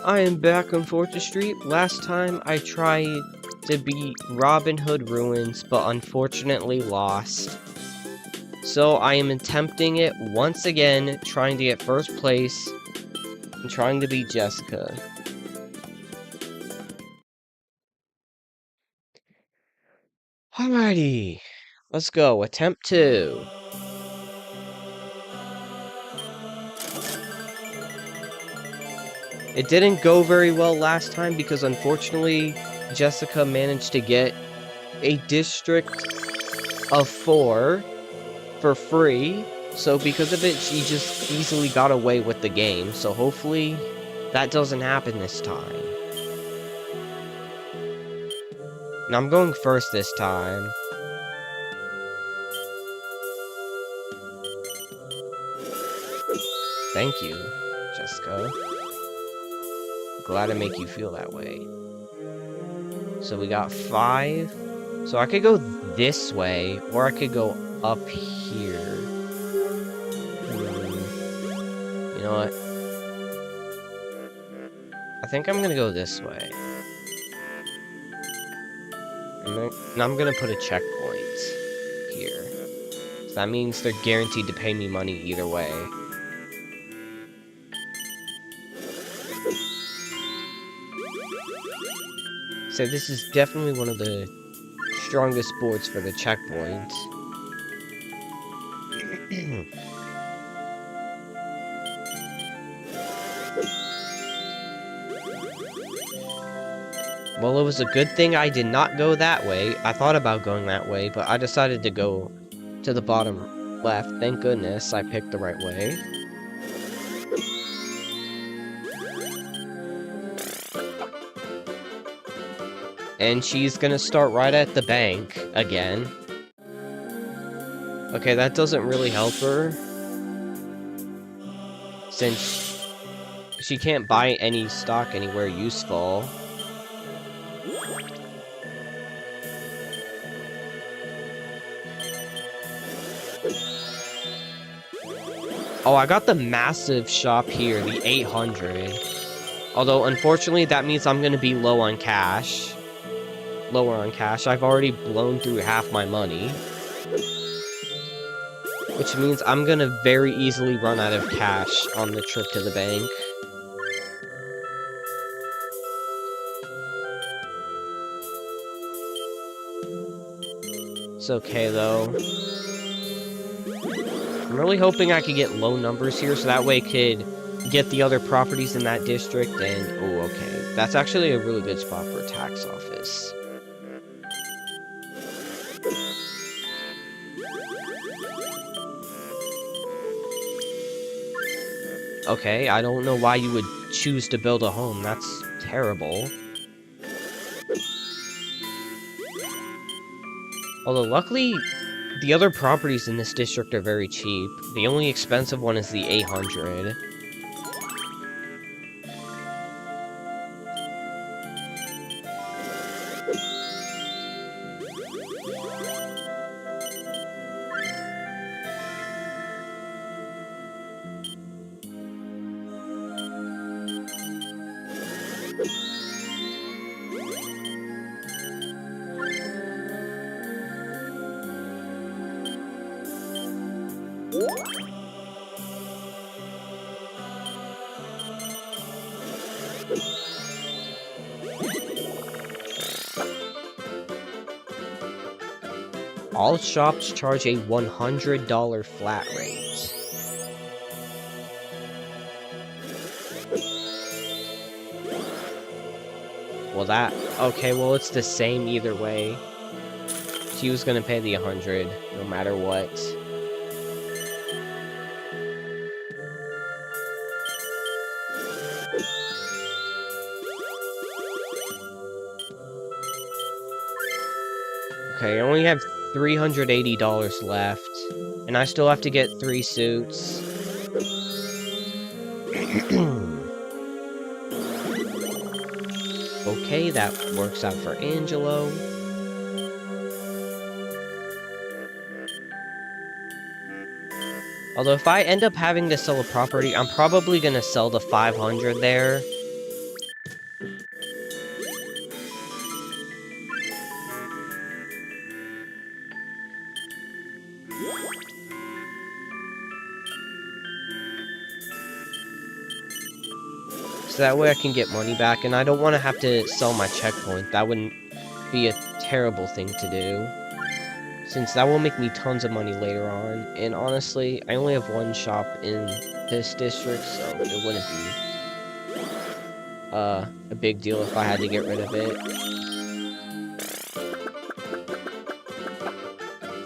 I am back on Fortress Street. Last time I tried to beat Robbin Hood Ruins, but unfortunately lost. So I am attempting it once again, trying to get first place, and trying to beat Jessica. Alrighty, let's go. Attempt 2. It didn't go very well last time because unfortunately Jessica managed to get a district of 4 for free. So because of it, she just easily got away with the game. So hopefully that doesn't happen this time. Now I'm going first this time. Thank you, Jessica. Glad to make you feel that way. So we got 5. So I could go this way, or I could go up here. You know what? I think I'm gonna go this way. And I'm gonna put a checkpoint here. So that means they're guaranteed to pay me money either way. So this is definitely one of the strongest boards for the checkpoint. Well, it was a good thing I did not go that way. I thought about going that way, but I decided to go to the bottom left. Thank goodness I picked the right way. And she's gonna start right at the bank again. Okay, that doesn't really help her, since she can't buy any stock anywhere useful. Oh, I got the massive shop here, the 800. Although, unfortunately, that means I'm gonna be low on cash. Lower on cash. I've already blown through half my money. Which means I'm gonna very easily run out of cash on the trip to the bank. It's okay, though. I'm really hoping I could get low numbers here, so that way I could get the other properties in that district, and... Oh, okay. That's actually a really good spot for a tax office. Okay, I don't know why you would choose to build a home. That's terrible. Although, luckily, the other properties in this district are very cheap. The only expensive one is the 800. All shops charge a $100 flat rate. Well, that... Okay, well, it's the same either way. She was gonna pay the 100, no matter what. Okay, I only have $380 left, and I still have to get 3 suits. Okay, that works out for Angelo. Although if I end up having to sell a property, I'm probably gonna sell the 500 there. So that way I can get money back, and I don't want to have to sell my checkpoint. That wouldn't be a terrible thing to do, since that will make me tons of money later on. And honestly, I only have one shop in this district, so it wouldn't be a big deal if I had to get rid of it.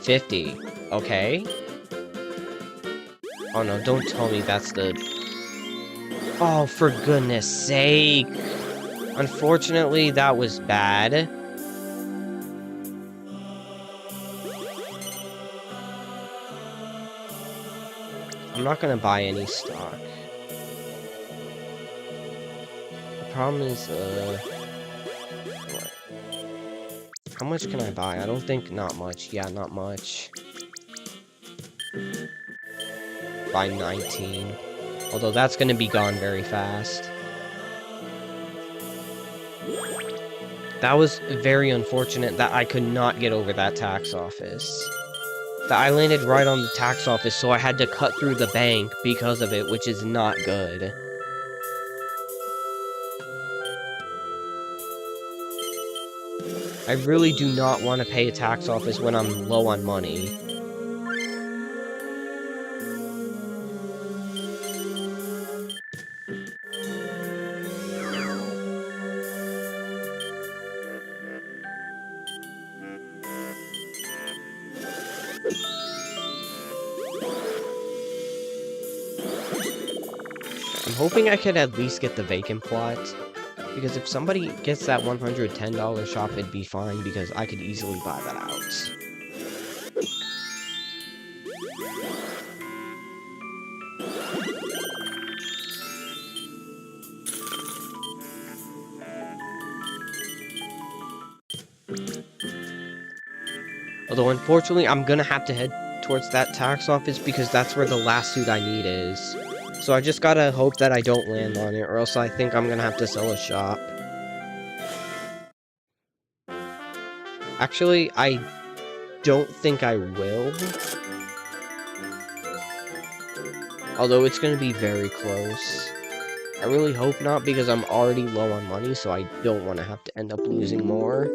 50. Okay. Oh no, don't tell me that's the... Oh, for goodness sake. Unfortunately, that was bad. I'm not gonna buy any stock. The problem is, what? How much can I buy? I don't think not much. Yeah, not much. Buy 19. Although that's gonna be gone very fast. That was very unfortunate that I could not get over that tax office. That I landed right on the tax office, so I had to cut through the bank because of it, which is not good. I really do not want to pay a tax office when I'm low on money. I'm hoping I could at least get the vacant plot, because if somebody gets that $110 shop, it'd be fine, because I could easily buy that out. Although, unfortunately, I'm gonna have to head towards that tax office, because that's where the last suit I need is. So I just gotta hope that I don't land on it, or else I think I'm gonna have to sell a shop. Actually, I don't think I will. Although it's gonna be very close. I really hope not, because I'm already low on money, so I don't want to have to end up losing more.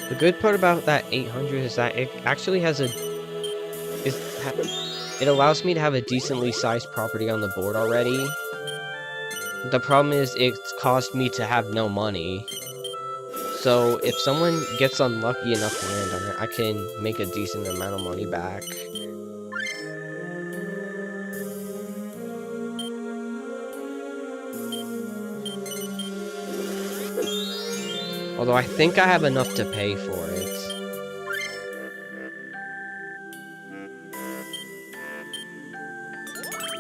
The good part about that 800 is that it actually has it allows me to have a decently sized property on the board already. The problem is it's caused me to have no money. So if someone gets unlucky enough to land on it, I can make a decent amount of money back. Although I think I have enough to pay for it.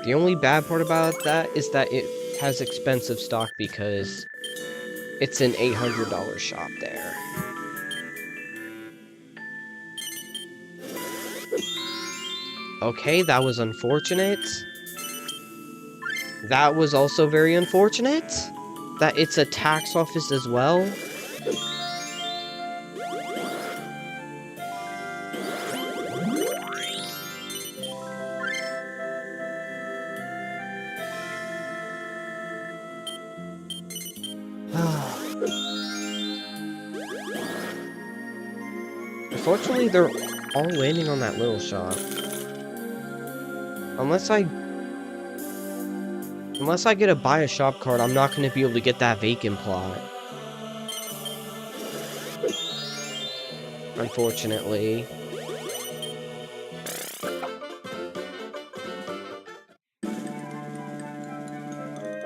The only bad part about that is that it has expensive stock because it's an $800 shop there. Okay, that was unfortunate. That was also very unfortunate. That it's a tax office as well. Unfortunately, they're all landing on that little shop. Unless I get a buy a shop card, I'm not going to be able to get that vacant plot. Unfortunately.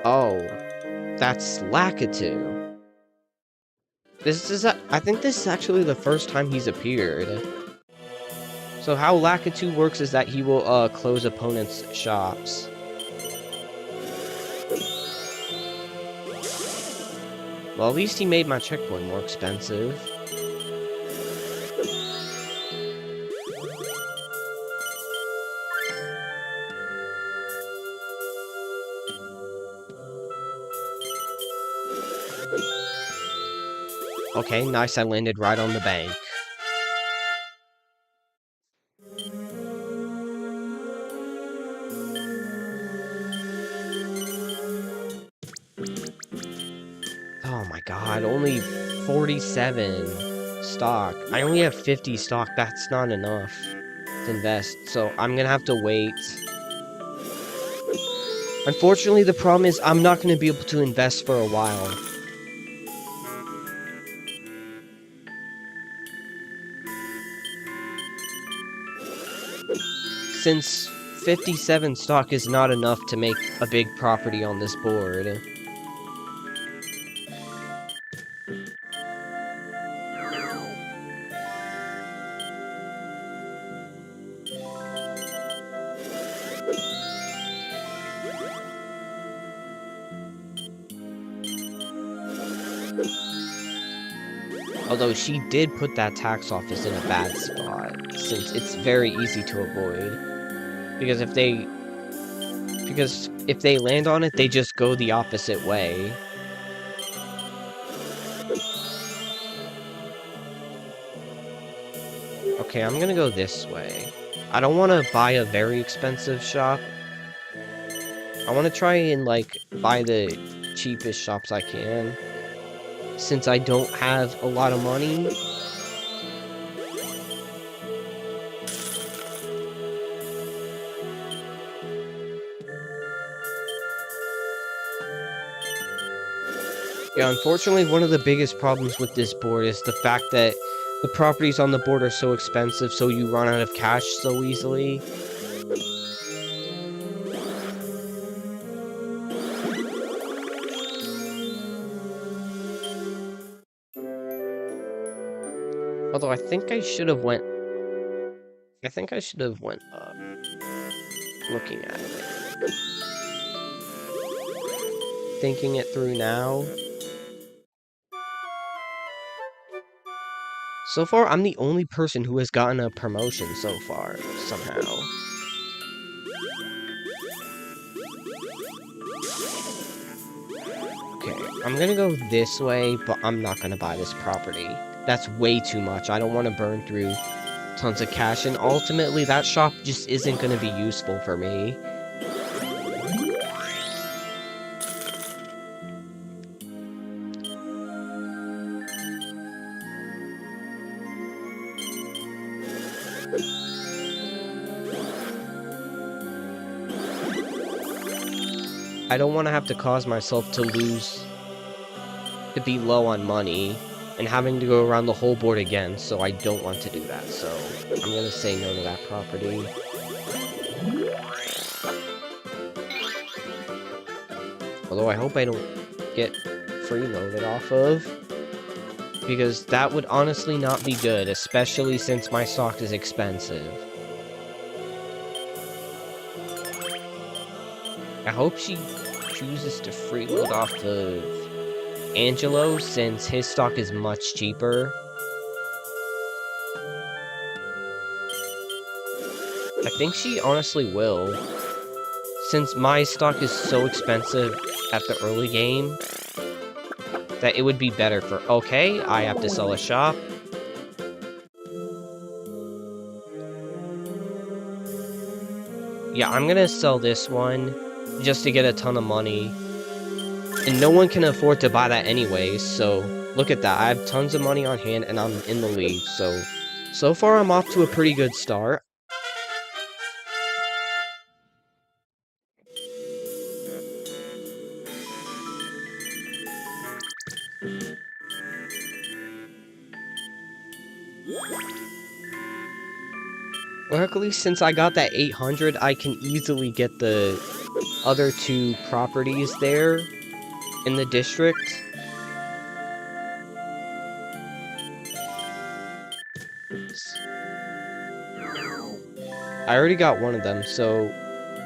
Oh, that's Lakitu. I think this is actually the first time he's appeared. So how Lakitu works is that he will close opponents' shops. Well, at least he made my checkpoint more expensive. Okay, nice, I landed right on the bank. Oh my god, only 47 stock. I only have 50 stock, that's not enough to invest, so I'm gonna have to wait. Unfortunately, the problem is I'm not gonna be able to invest for a while. Since 57 stock is not enough to make a big property on this board. Although she did put that tax office in a bad spot, since it's very easy to avoid. Because if they land on it, they just go the opposite way. Okay, I'm gonna go this way. I don't want to buy a very expensive shop. I want to try and, like, buy the cheapest shops I can. Since I don't have a lot of money. Yeah, unfortunately, one of the biggest problems with this board is the fact that the properties on the board are so expensive, so you run out of cash so easily. Although I think I should have went up. Looking at it. Thinking it through now. So far, I'm the only person who has gotten a promotion so far, somehow. Okay, I'm gonna go this way, but I'm not gonna buy this property. That's way too much. I don't want to burn through tons of cash, and ultimately that shop just isn't gonna be useful for me. I don't want to have to cause myself to be low on money, and having to go around the whole board again, so I don't want to do that, so I'm gonna say no to that property. Although I hope I don't get freeloaded off of, because that would honestly not be good, especially since my stock is expensive. I hope she chooses to freeload off of Angelo, since his stock is much cheaper. I think she honestly will, since my stock is so expensive at the early game, that it would be better for... Okay, I have to sell a shop. Yeah, I'm gonna sell this one, just to get a ton of money. And no one can afford to buy that anyways, so look at that. I have tons of money on hand, and I'm in the lead, so far I'm off to a pretty good start. Luckily, since I got that 800, I can easily get the other two properties there in the district. I already got one of them, so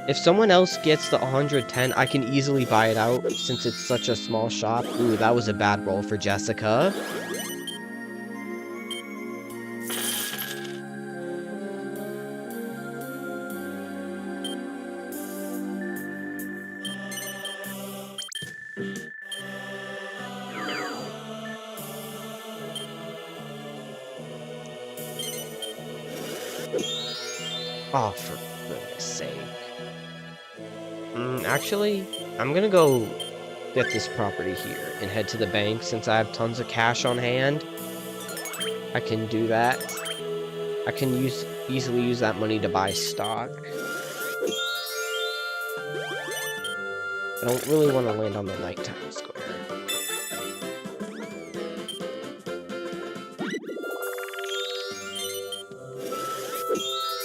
if someone else gets the 110, I can easily buy it out since it's such a small shop. Ooh, that was a bad roll for Jessica. Oh, for goodness sake. Actually, I'm gonna go get this property here and head to the bank since I have tons of cash on hand. I can do that. I can easily use that money to buy stock. I don't really want to land on the nighttime square.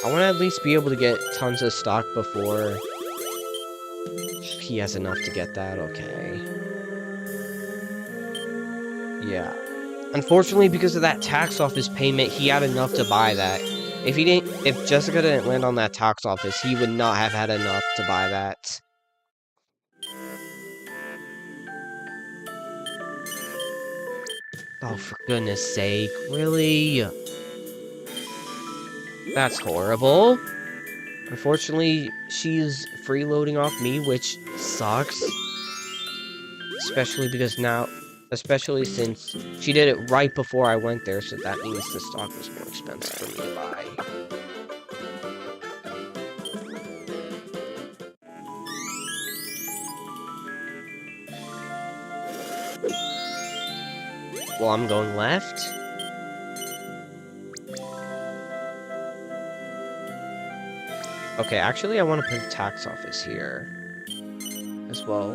I want to at least be able to get tons of stock before he has enough to get that. Okay. Yeah. Unfortunately, because of that tax office payment, he had enough to buy that. If Jessica didn't land on that tax office, he would not have had enough to buy that. Oh, for goodness sake, really? That's horrible. Unfortunately, she's freeloading off me, which sucks. Especially since she did it right before I went there, so that means the stock was more expensive for me to buy. Well, I'm going left. Okay, actually, I want to put a tax office here as well.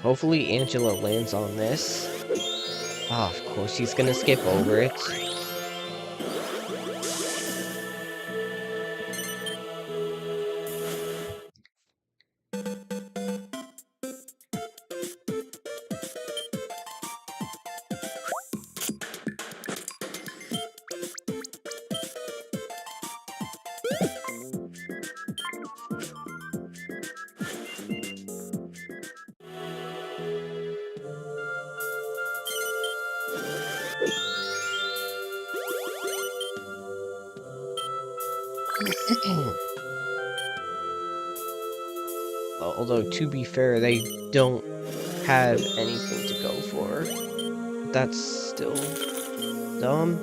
Hopefully Angelo lands on this. Oh, of course he's gonna skip over it. Although, to be fair, they don't have anything to go for. That's still dumb.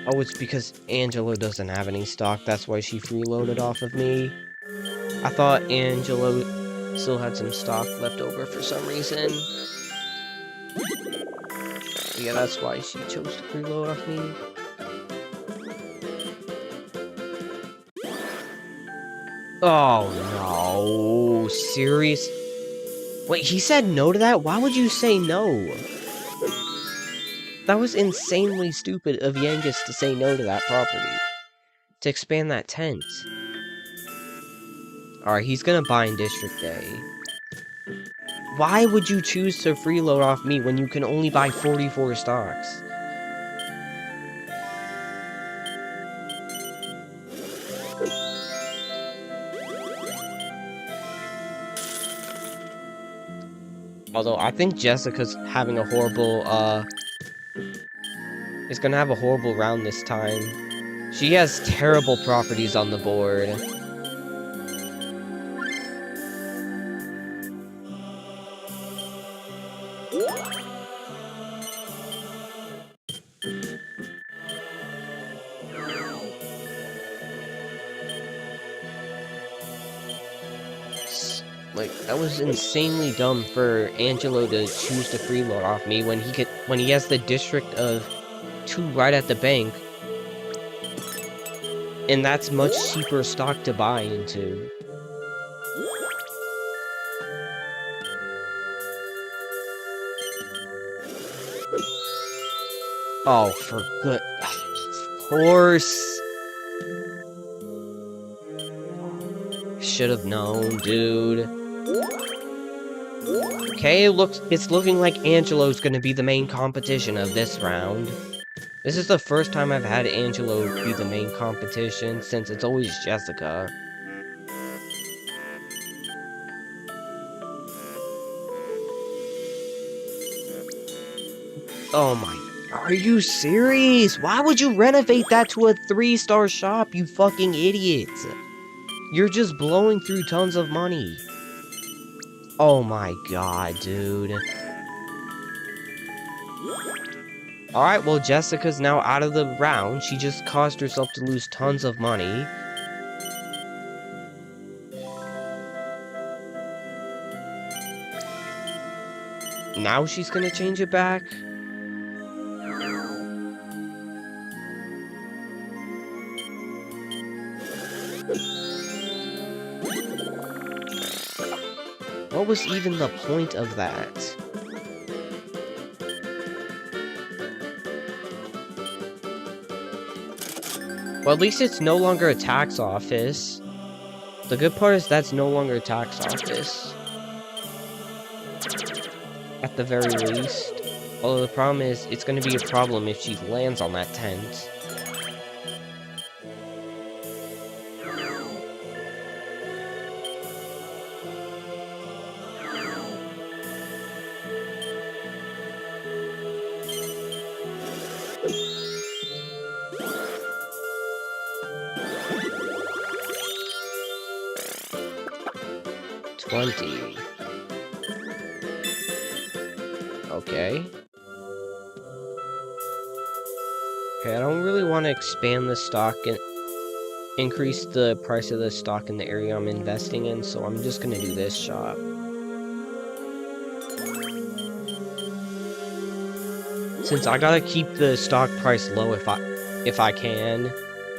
Oh, it's because Angelo doesn't have any stock. That's why she freeloaded off of me. I thought Angelo still had some stock left over for some reason. But yeah, that's why she chose to freeload off me. Oh, no. Serious? Wait, he said no to that? Why would you say no? That was insanely stupid of Yangus to say no to that property. To expand that tent. Alright, he's gonna buy in District A. Why would you choose to freeload off me when you can only buy 44 stocks? Although, I think Jessica's having a horrible, is gonna have a horrible round this time. She has terrible properties on the board. Like, that was insanely dumb for Angelo to choose to freeload off me when he has the district of 2 right at the bank. And that's much cheaper stock to buy into. Oh, for good... Of course! Should have known, dude. Okay, it's looking like Angelo's gonna be the main competition of this round. This is the first time I've had Angelo be the main competition, since it's always Jessica. Oh my... Are you serious? Why would you renovate that to a 3-star shop, you fucking idiots? You're just blowing through tons of money. Oh my god, dude. Alright, well, Jessica's now out of the round. She just caused herself to lose tons of money. Now she's gonna change it back? What was even the point of that? Well, at least it's no longer a tax office. The good part is that's no longer a tax office. At the very least. Although the problem is, it's going to be a problem if she lands on that tent. $20. Okay. Okay, I don't really want to expand the stock and increase the price of the stock in the area I'm investing in, so I'm just gonna do this shop. Since I gotta keep the stock price low if I can,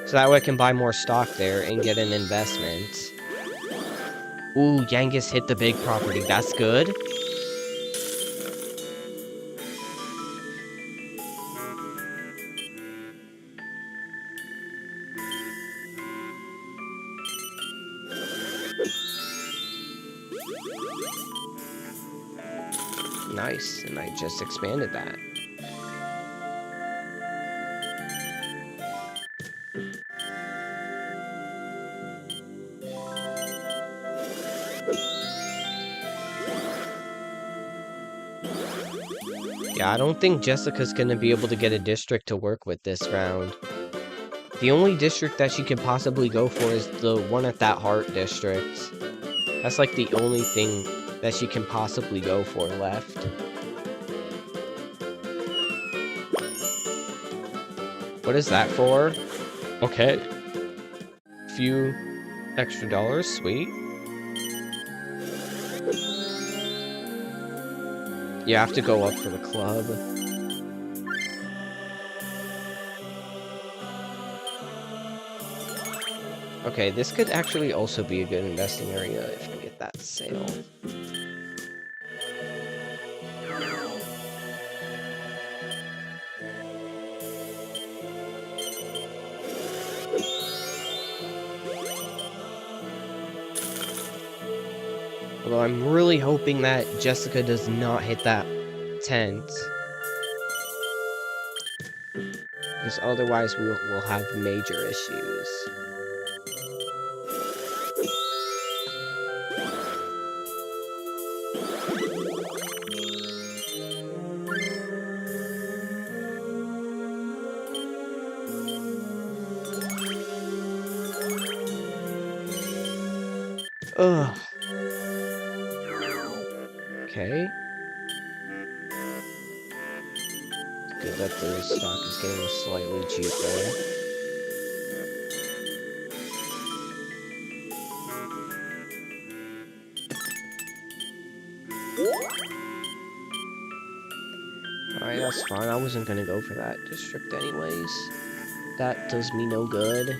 so that way I can buy more stock there and get an investment. Ooh, Yangus hit the big property. That's good. Nice, and I just expanded that. Yeah, I don't think Jessica's gonna be able to get a district to work with this round. The only district that she could possibly go for is the one at that heart district. That's like the only thing that she can possibly go for left. What is that for? Okay. Few extra dollars, sweet. You have to go up for the club. Okay, this could actually also be a good investing area if I get that sale. Although I'm really hoping that Jessica does not hit that tent. Because otherwise we'll have major issues. Ugh. Okay. Good that the stock is getting slightly cheaper. Alright, that's fine. I wasn't gonna go for that district anyways. That does me no good.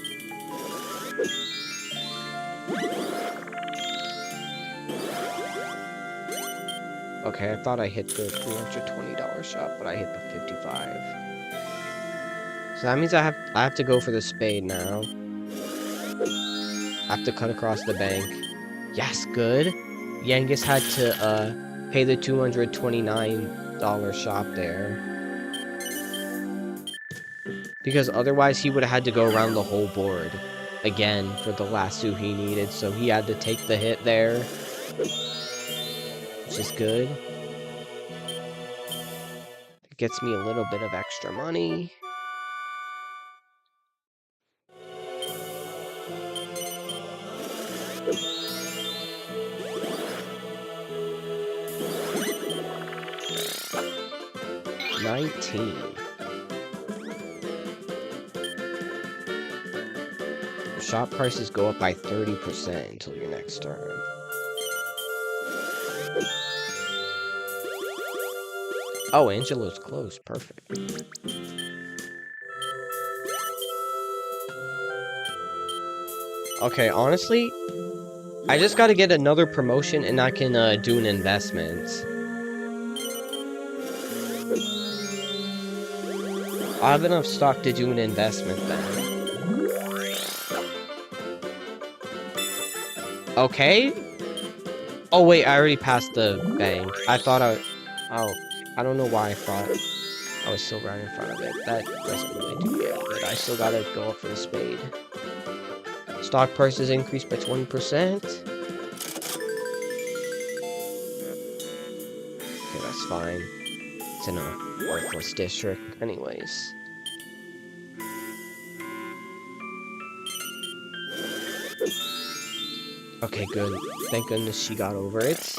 Okay, I thought I hit the $320 shop, but I hit the 55. So that means I have to go for the spade now. I have to cut across the bank. Yes, good. Yangus had to pay the $229 shop there. Because otherwise he would have had to go around the whole board again for the lasso he needed, so he had to take the hit there. Which is good. It gets me a little bit of extra money. $19. Shop prices go up by 30% until your next turn. Oh, Angelo's closed. Perfect. Okay, honestly, I just gotta get another promotion and I can do an investment. I have enough stock to do an investment then. Okay. Oh wait, I already passed the bank. I thought oh, I don't know why I thought I was still right in front of it. That doesn't really do me any good. I still gotta go up for the spade. Stock prices increased by 20%. Okay, that's fine. It's in a worthless district anyways. Okay, good. Thank goodness she got over it.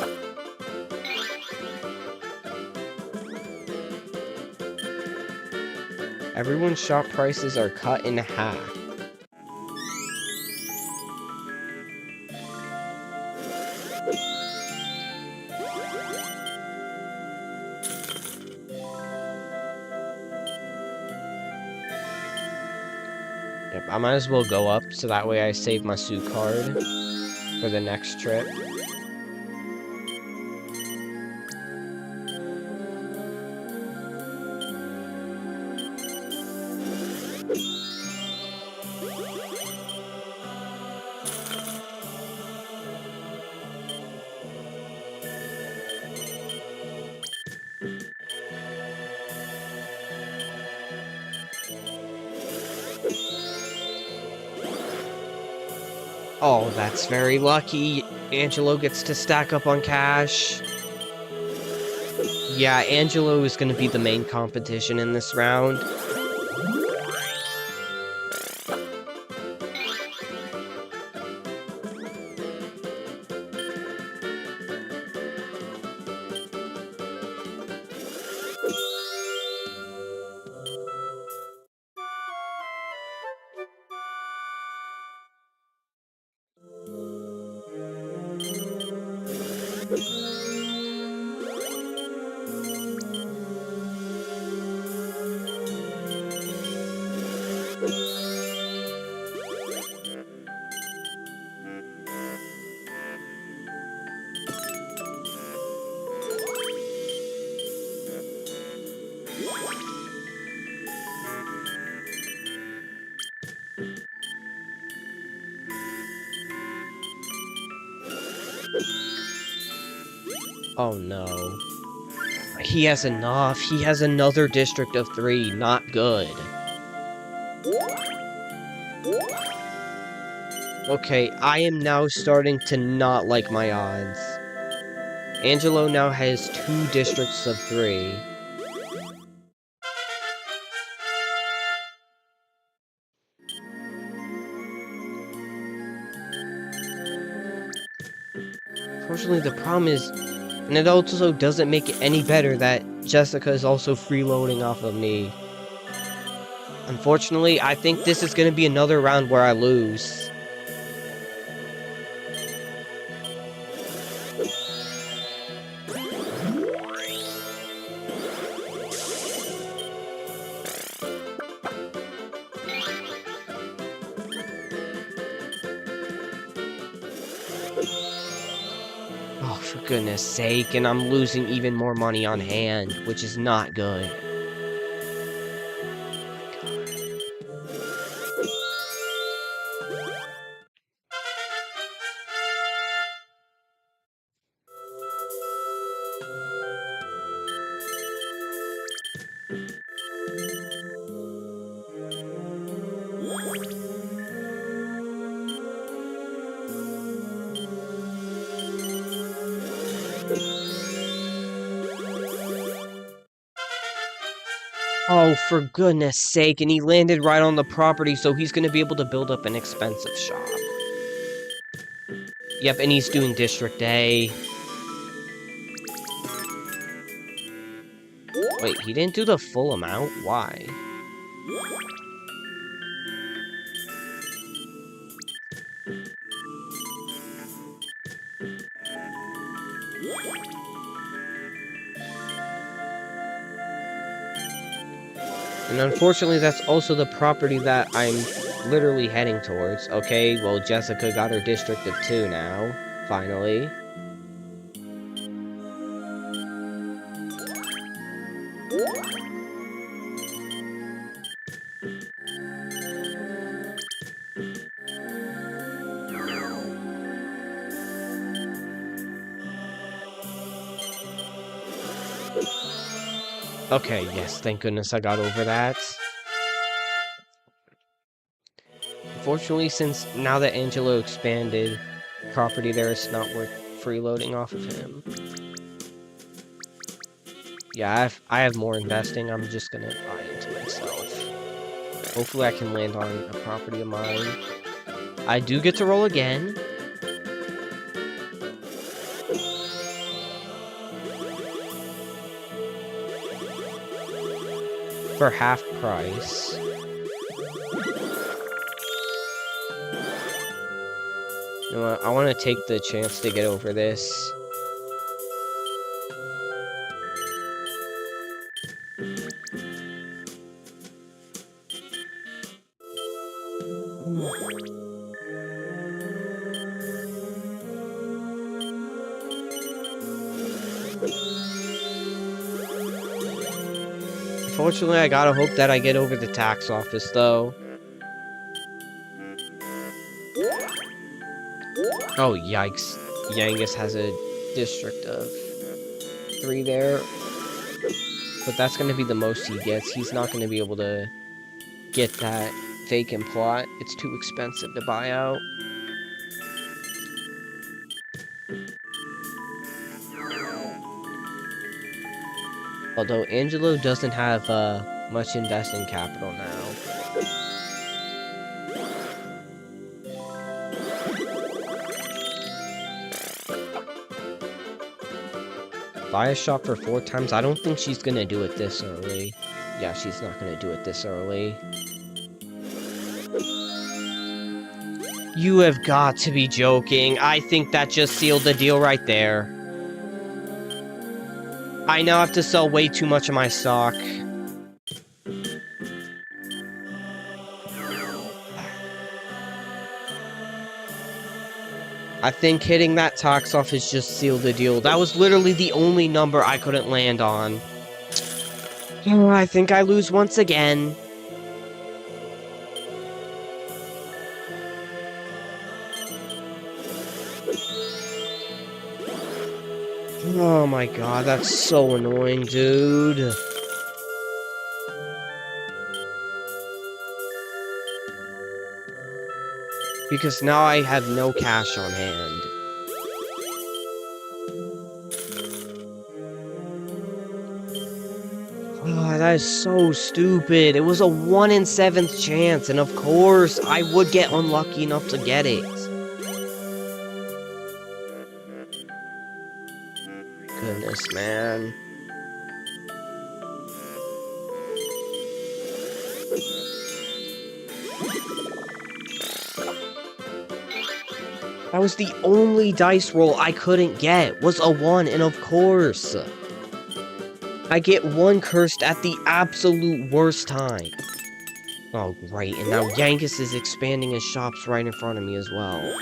Everyone's shop prices are cut in half. Yep, I might as well go up so that way I save my suit card for the next trip. Oh, that's very lucky. Angelo gets to stack up on cash. Yeah, Angelo is going to be the main competition in this round. Oh no. He has enough. He has another district of 3. Not good. Okay, I am now starting to not like my odds. Angelo now has 2 districts of 3. Fortunately, the problem is, and it also doesn't make it any better that Jessica is also freeloading off of me. Unfortunately, I think this is going to be another round where I lose. For goodness sake, and I'm losing even more money on hand, which is not good. Oh, for goodness sake, and he landed right on the property, so he's gonna be able to build up an expensive shop. Yep, and he's doing District A. Wait, he didn't do the full amount? Why? And unfortunately, that's also the property that I'm literally heading towards. Okay, well, Jessica got her District of 2 now, finally. Okay, yes, thank goodness I got over that. Unfortunately, since now that Angelo expanded, property there is not worth freeloading off of him. Yeah, I have more investing. I'm just gonna buy into myself. Hopefully I can land on a property of mine. I do get to roll again. For half price. You know what? I want to take the chance to get over this. Unfortunately, I gotta hope that I get over the tax office, though. Oh, yikes. Yangus has a district of 3 there. But that's gonna be the most he gets. He's not gonna be able to get that vacant plot. It's too expensive to buy out. Although Angelo doesn't have much investing capital now. Buy a shop for 4 times? I don't think she's gonna do it this early. Yeah, she's not gonna do it this early. You have got to be joking. I think that just sealed the deal right there. I now have to sell way too much of my stock. I think hitting that tax office just sealed the deal. That was literally the only number I couldn't land on. I think I lose once again. Oh my god, that's so annoying, dude. Because now I have no cash on hand. Oh, that is so stupid. It was a 1 in 7th chance, and of course, I would get unlucky enough to get it. Goodness, man. That was the only dice roll I couldn't get, was a 1, and of course, I get 1 cursed at the absolute worst time. Oh, great, and now Yankus is expanding his shops right in front of me as well.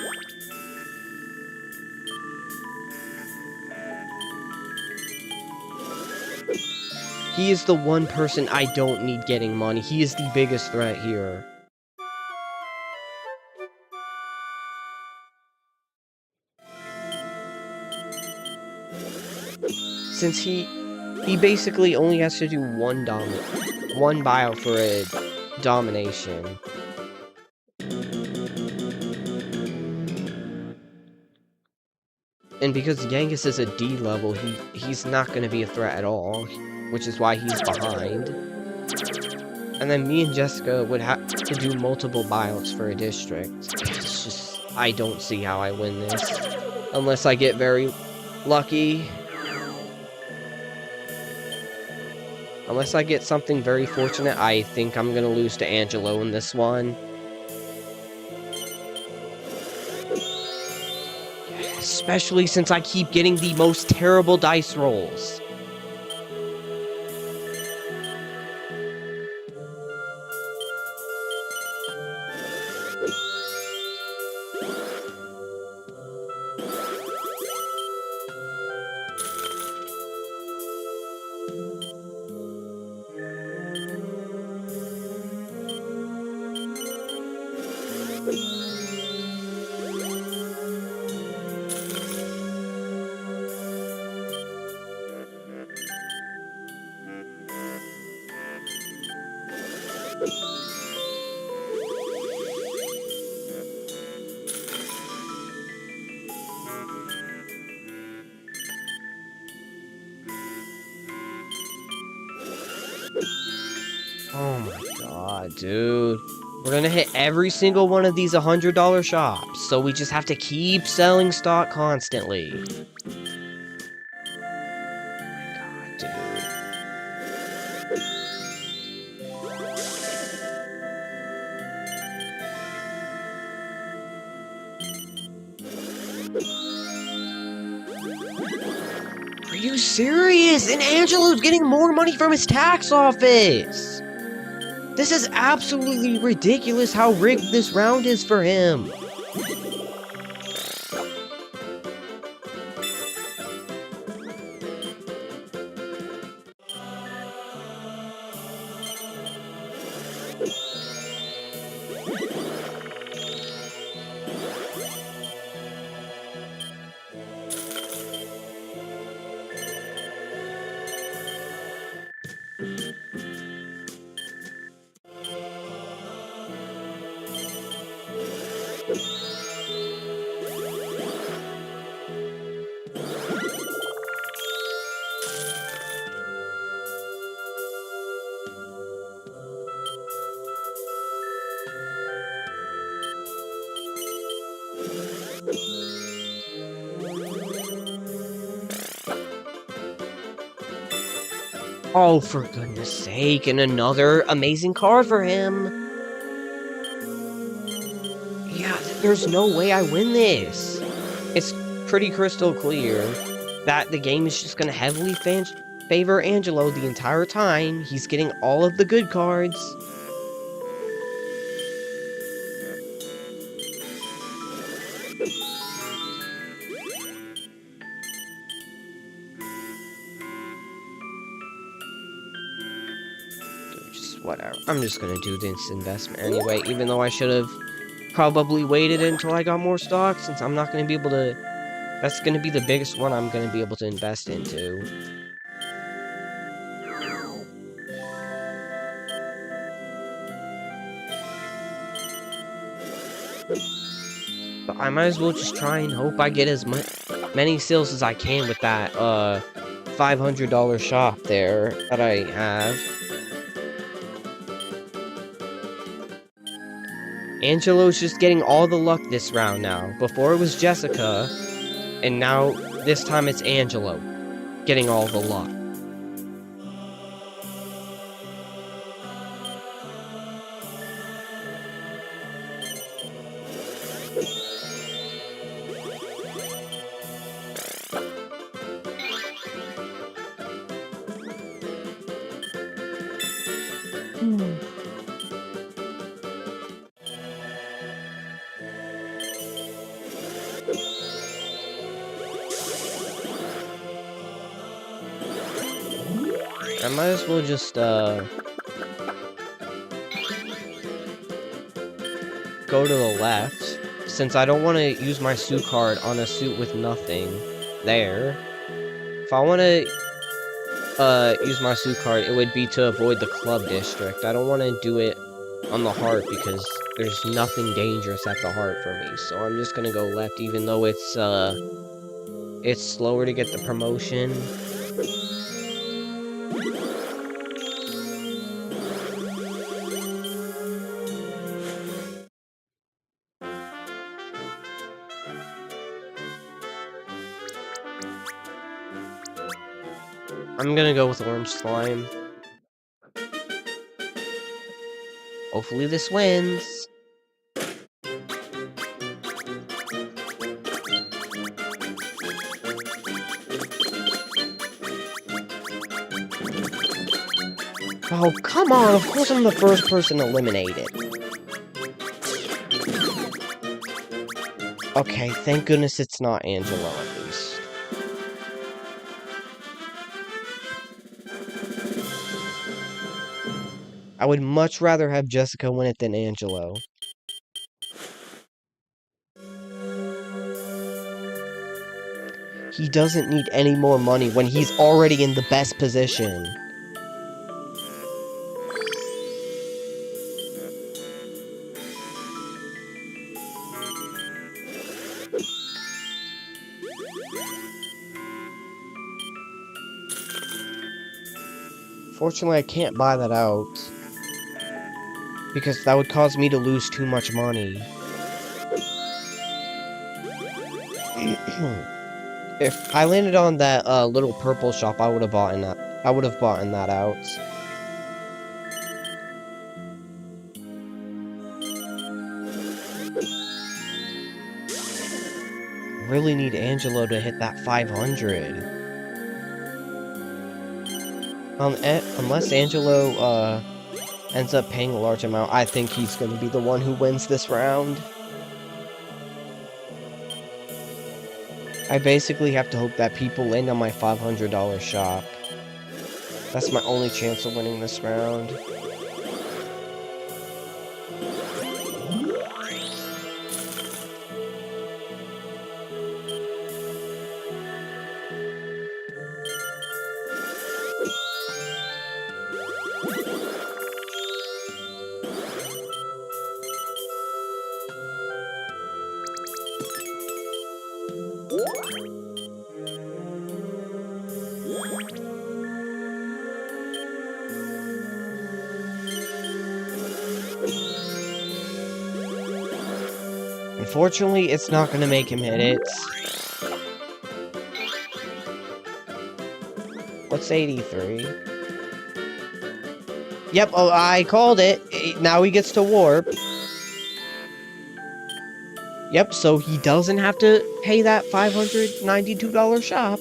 He is the one person I don't need getting money. He is the biggest threat here. Since he basically only has to do one buyout for a domination. And because Genghis is a D level, he's not going to be a threat at all, which is why he's behind. And then me and Jessica would have to do multiple buyouts for a district. It's just, I don't see how I win this. Unless I get very lucky. Unless I get something very fortunate, I think I'm going to lose to Angelo in this one. Especially since I keep getting the most terrible dice rolls. Oh my god, dude. We're gonna hit every single one of these $100 shops, so we just have to keep selling stock constantly. God, dude. Are you serious? And Angelo's getting more money from his tax office! This is absolutely ridiculous how rigged this round is for him. Oh, for goodness sake, and another amazing card for him. Yeah, there's no way I win this. It's pretty crystal clear that the game is just going to heavily favor Angelo the entire time. He's getting all of the good cards. Just whatever. I'm just going to do this investment anyway, even though I should have probably waited until I got more stock, since I'm not going to be able to... That's going to be the biggest one I'm going to be able to invest into. But I might as well just try and hope I get as many sales as I can with that $500 shop there that I have. Angelo's just getting all the luck this round now. Before it was Jessica, and now this time it's Angelo getting all the luck. I might as well just, go to the left, since I don't want to use my suit card on a suit with nothing there. If I want to, use my suit card, it would be to avoid the club district. I don't want to do it on the heart because there's nothing dangerous at the heart for me. So I'm just gonna go left, even though it's slower to get the promotion. I'm gonna go with orange slime. Hopefully this wins. Oh, come on! Of course I'm the first person eliminated. Okay, thank goodness it's not Angelo, at least. I would much rather have Jessica win it than Angelo. He doesn't need any more money when he's already in the best position. Fortunately, I can't buy that out, because that would cause me to lose too much money. If I landed on that little purple shop, I would have bought that. I would have bought that out. Really need Angelo to hit that 500. Unless Angelo ends up paying a large amount, I think he's going to be the one who wins this round. I basically have to hope that people land on my $500 shop. That's my only chance of winning this round. Unfortunately, it's not going to make him hit it. What's 83? Yep, oh, I called it. Now he gets to warp. Yep, so he doesn't have to pay that $592 shop.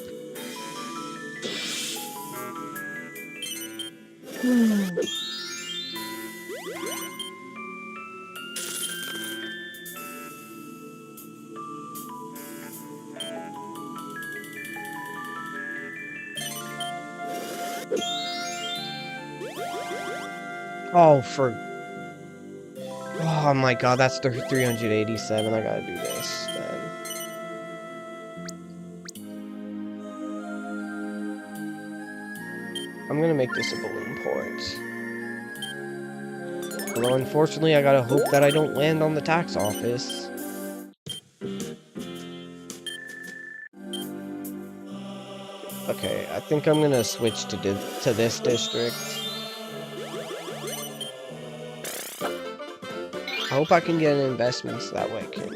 Oh, oh my god, that's 387. I gotta do this, then. I'm gonna make this a balloon port. Although, unfortunately, I gotta hope that I don't land on the tax office. Okay, I think I'm gonna switch to this district. I hope I can get an investment so that way I can...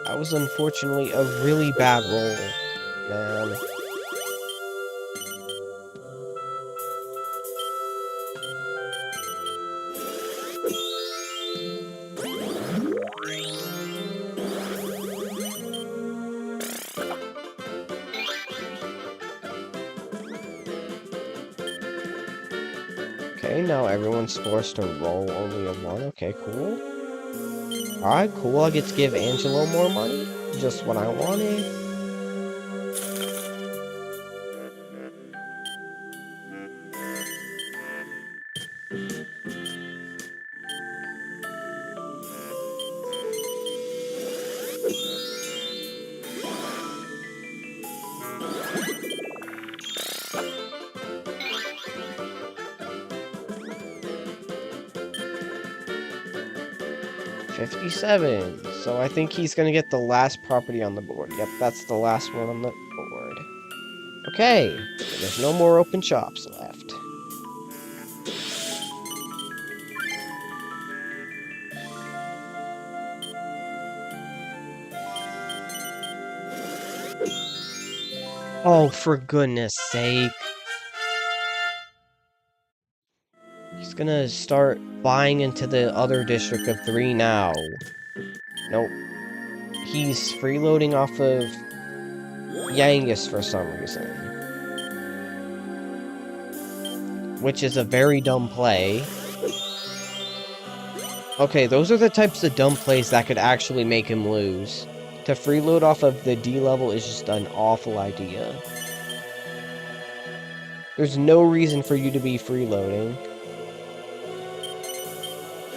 That was unfortunately a really bad roll, man. Okay, now everyone's forced to roll only a 1. Okay, cool. Alright, cool. I get to give Angelo more money. Just what I wanted. $57. So I think he's gonna get the last property on the board. Yep, that's the last one on the board. Okay, so there's no more open shops left. Oh, for goodness sake. He's gonna start buying into the other district of 3 now. Nope. He's freeloading off of Yangus for some reason. Which is a very dumb play. Okay, those are the types of dumb plays that could actually make him lose. To freeload off of the D level is just an awful idea. There's no reason for you to be freeloading.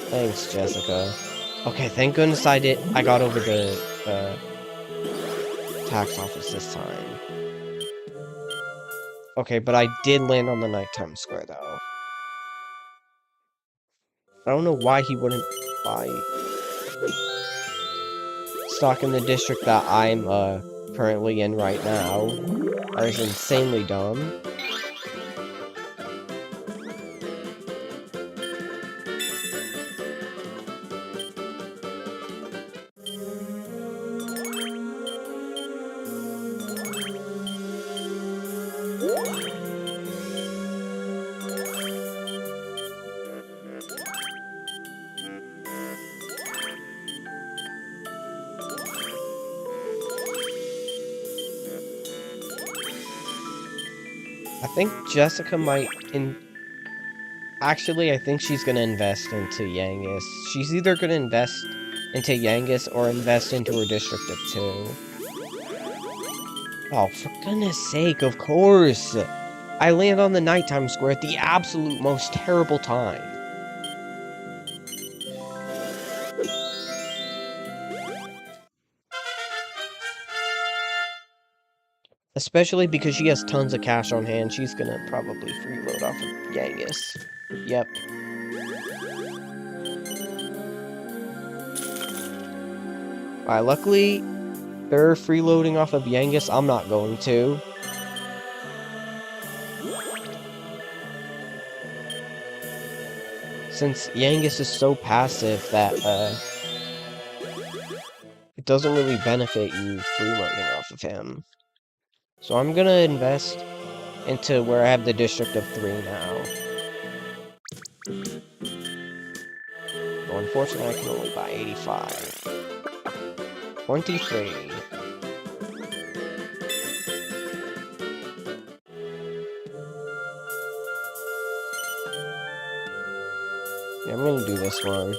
Thanks, Jessica. Okay, thank goodness I got over the tax office this time. Okay, but I did land on the nighttime square, though. I don't know why he wouldn't buy stock in the district that I'm currently in right now. That is insanely dumb. I think Jessica might Actually, I think she's gonna invest into Yangus. She's either gonna invest into Yangus or invest into her district of 2. Oh, for goodness sake, of course! I land on the nighttime square at the absolute most terrible time. Especially because she has tons of cash on hand, she's gonna probably freeload off of Yangus. Yep. Alright, luckily, they're freeloading off of Yangus. I'm not going to. Since Yangus is so passive that, it doesn't really benefit you freeloading off of him. So I'm gonna invest into where I have the district of 3 now. Well, unfortunately, I can only buy 85. 23. Yeah, I'm gonna do this one.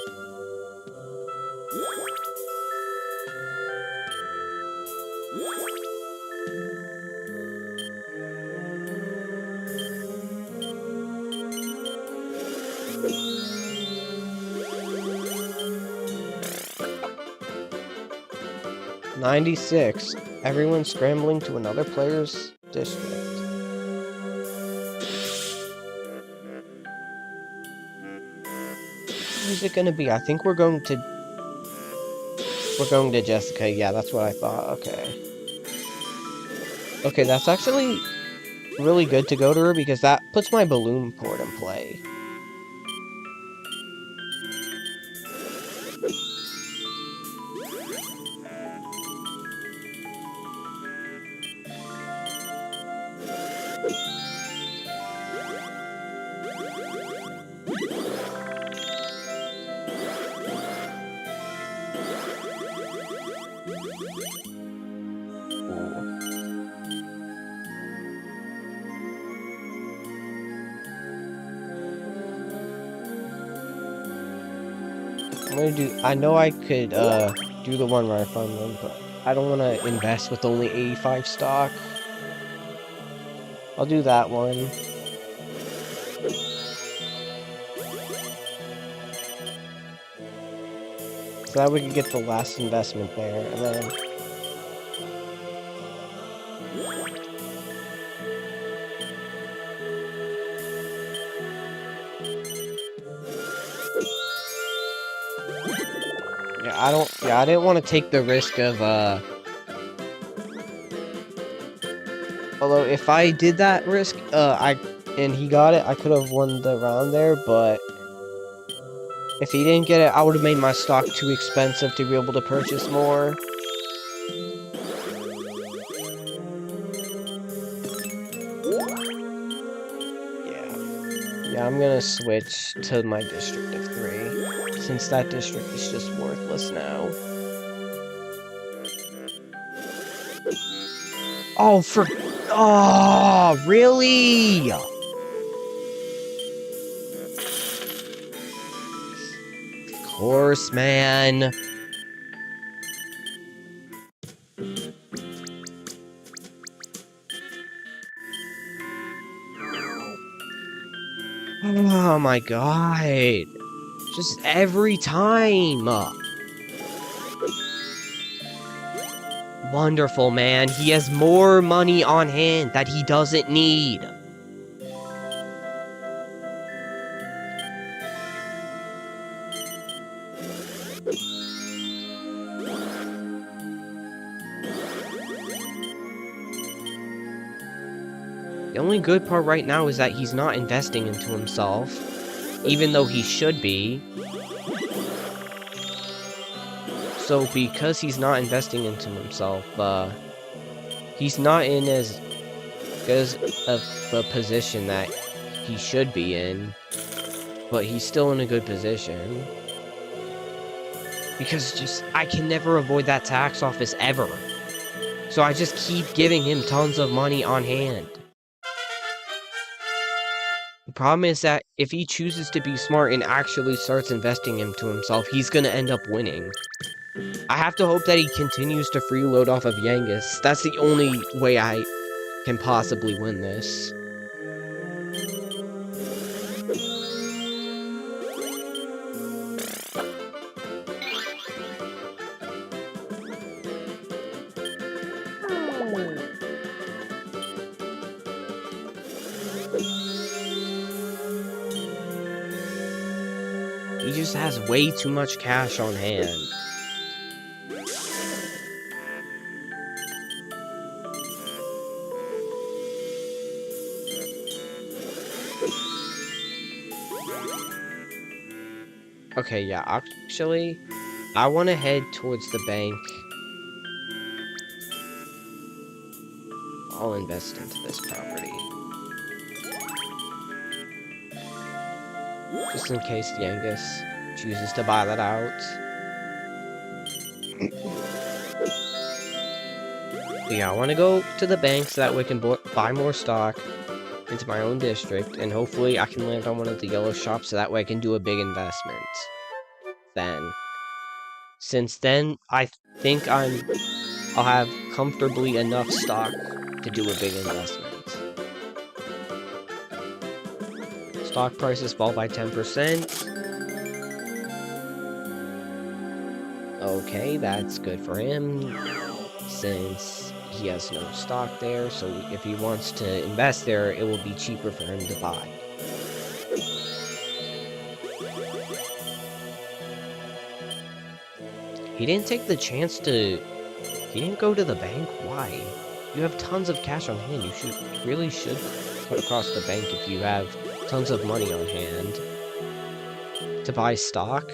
$96. Everyone's scrambling to another player's district. Who's it gonna be? I think we're going to Jessica. Yeah, that's what I thought. Okay. Okay, that's actually really good to go to her because that puts my balloon port in play. I know I could do the one where I find them, but I don't want to invest with only 85 stock. I'll do that one. So that we can get the last investment there, and then... I didn't want to take the risk of, although if I did that risk, and he got it, I could have won the round there, but if he didn't get it, I would have made my stock too expensive to be able to purchase more. Yeah, I'm gonna switch to my district of 3, since that district is just worthless now. Oh, oh, really? Of course, man. Oh my god. Just every time. Wonderful, man. He has more money on hand that he doesn't need. The only good part right now is that he's not investing into himself, even though he should be. So because he's not investing into himself, he's not in as good of a position that he should be in, but he's still in a good position. Because I can never avoid that tax office ever. So I just keep giving him tons of money on hand. The problem is that if he chooses to be smart and actually starts investing into himself, he's gonna end up winning. I have to hope that he continues to freeload off of Yangus. That's the only way I can possibly win this. He just has way too much cash on hand. Okay, yeah, actually, I want to head towards the bank. I'll invest into this property. Just in case Yangus chooses to buy that out. But yeah, I want to go to the bank so that we can buy more stock into my own district, and hopefully I can land on one of the yellow shops so that way I can do a big investment. Then. Since then, I think I'll have comfortably enough stock to do a big investment. Stock prices fall by 10%. Okay, that's good for him, since he has no stock there, so if he wants to invest there, it will be cheaper for him to buy. He didn't take the chance to... He didn't go to the bank? Why? You have tons of cash on hand. You really should put across the bank if you have tons of money on hand to buy stock.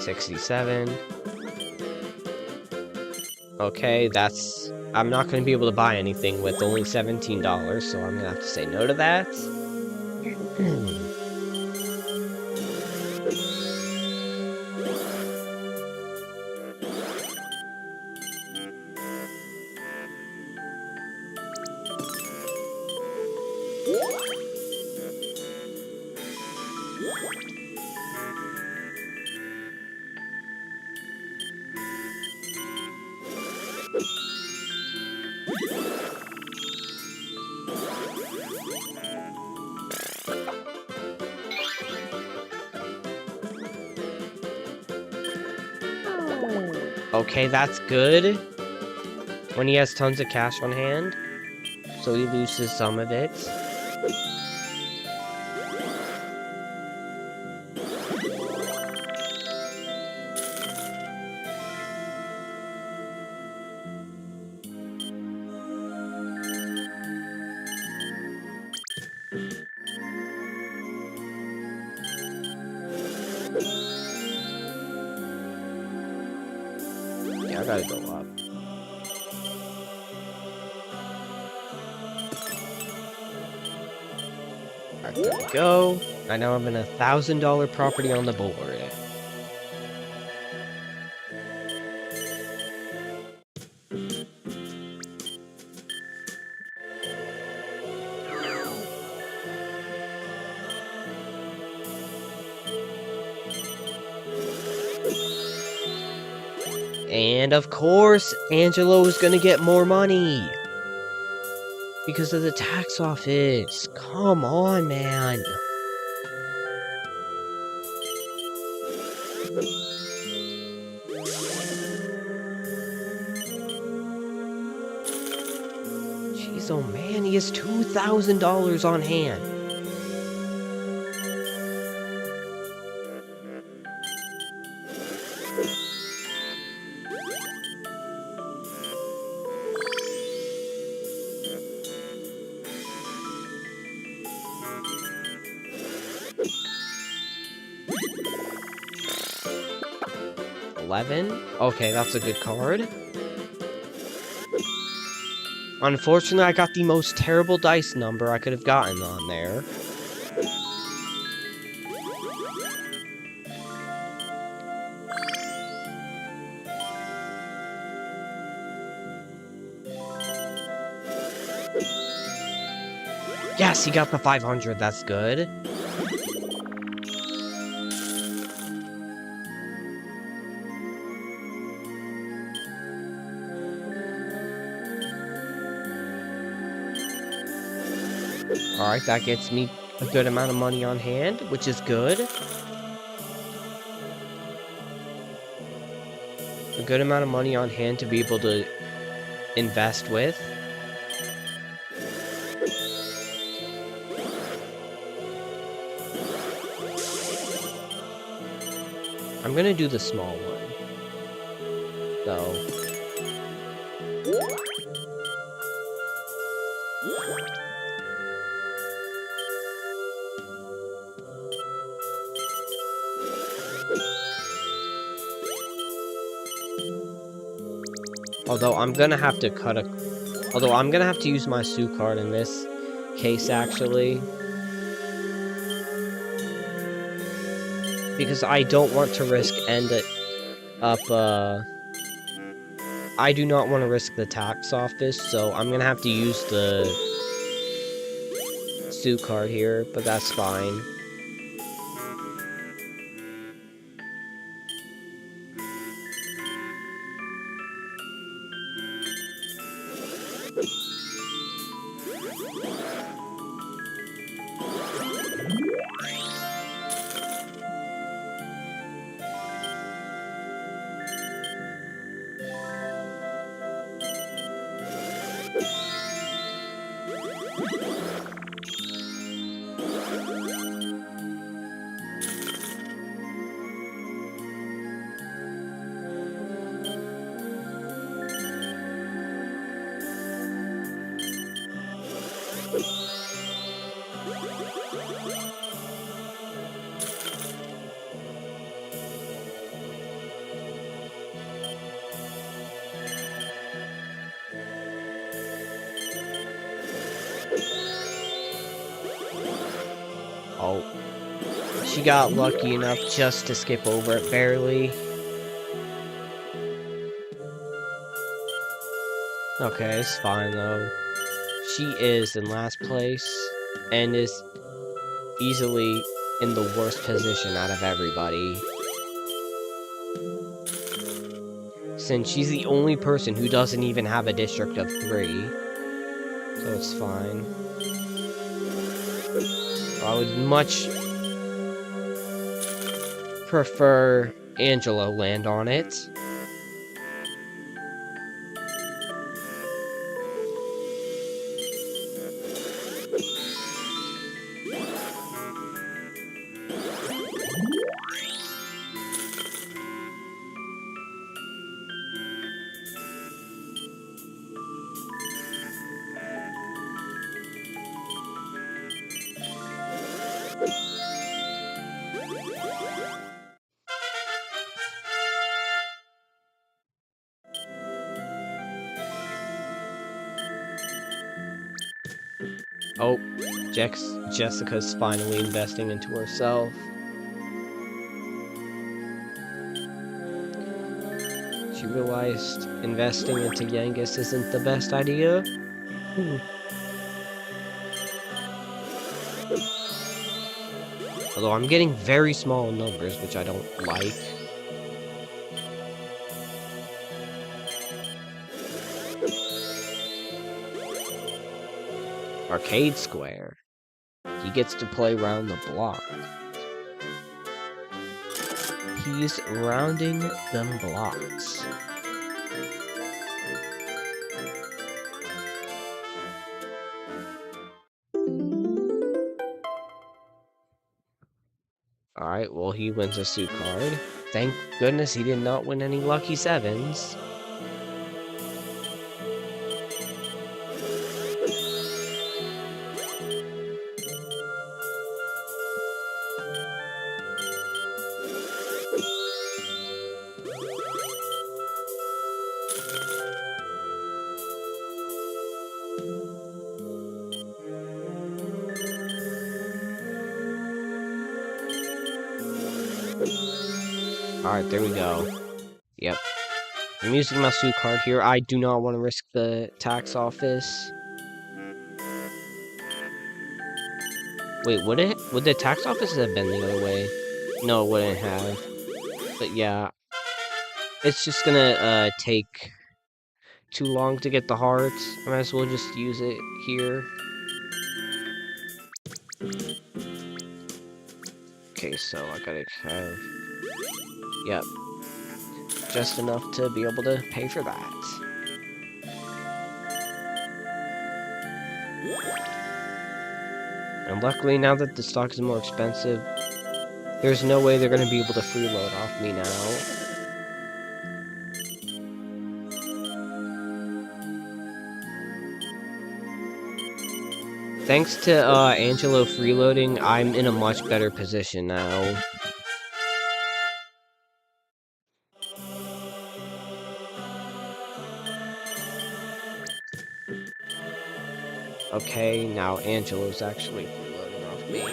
$67. Okay, that's... I'm not going to be able to buy anything with only $17, so I'm going to have to say no to that. Okay, that's good. When he has tons of cash on hand. So he loses some of it. Yeah, I gotta go up. Alright, there we go. I now have an $1,000 property on the board. And of course, Angelo is gonna get more money. Because of the tax office. Come on, man. Jeez, oh man, he has $2,000 on hand. Okay, that's a good card. Unfortunately, I got the most terrible dice number I could have gotten on there. Yes, he got the 500, that's good. Alright, that gets me a good amount of money on hand, which is good. A good amount of money on hand to be able to invest with. I'm gonna do the small one. So. Although I'm gonna have to use my Sue card in this case, actually. Because I don't want to risk I do not want to risk the tax office, so I'm gonna have to use the Sue card here, but that's fine. Oh. She got lucky enough just to skip over it, barely. Okay, it's fine though. She is in last place, and is easily in the worst position out of everybody. Since she's the only person who doesn't even have a district of 3. So it's fine. I would much prefer Angelo land on it. Oh, Jessica's finally investing into herself. She realized investing into Yangus isn't the best idea. Although I'm getting very small numbers, which I don't like. Arcade Square. He gets to play round the block. He's rounding them blocks. Alright, well, he wins a suit card. Thank goodness he did not win any lucky sevens. Alright, there we go. Yep. I'm using my suit card here. I do not want to risk the tax office. Wait, would the tax office have been the other way? No, it wouldn't have. But yeah. It's just gonna take too long to get the hearts. I might as well just use it here. Okay, so I gotta have... Yep. Just enough to be able to pay for that. And luckily, now that the stock is more expensive, there's no way they're going to be able to freeload off me now. Thanks to Angelo freeloading, I'm in a much better position now. Okay, now Angelo's actually freeloading off me.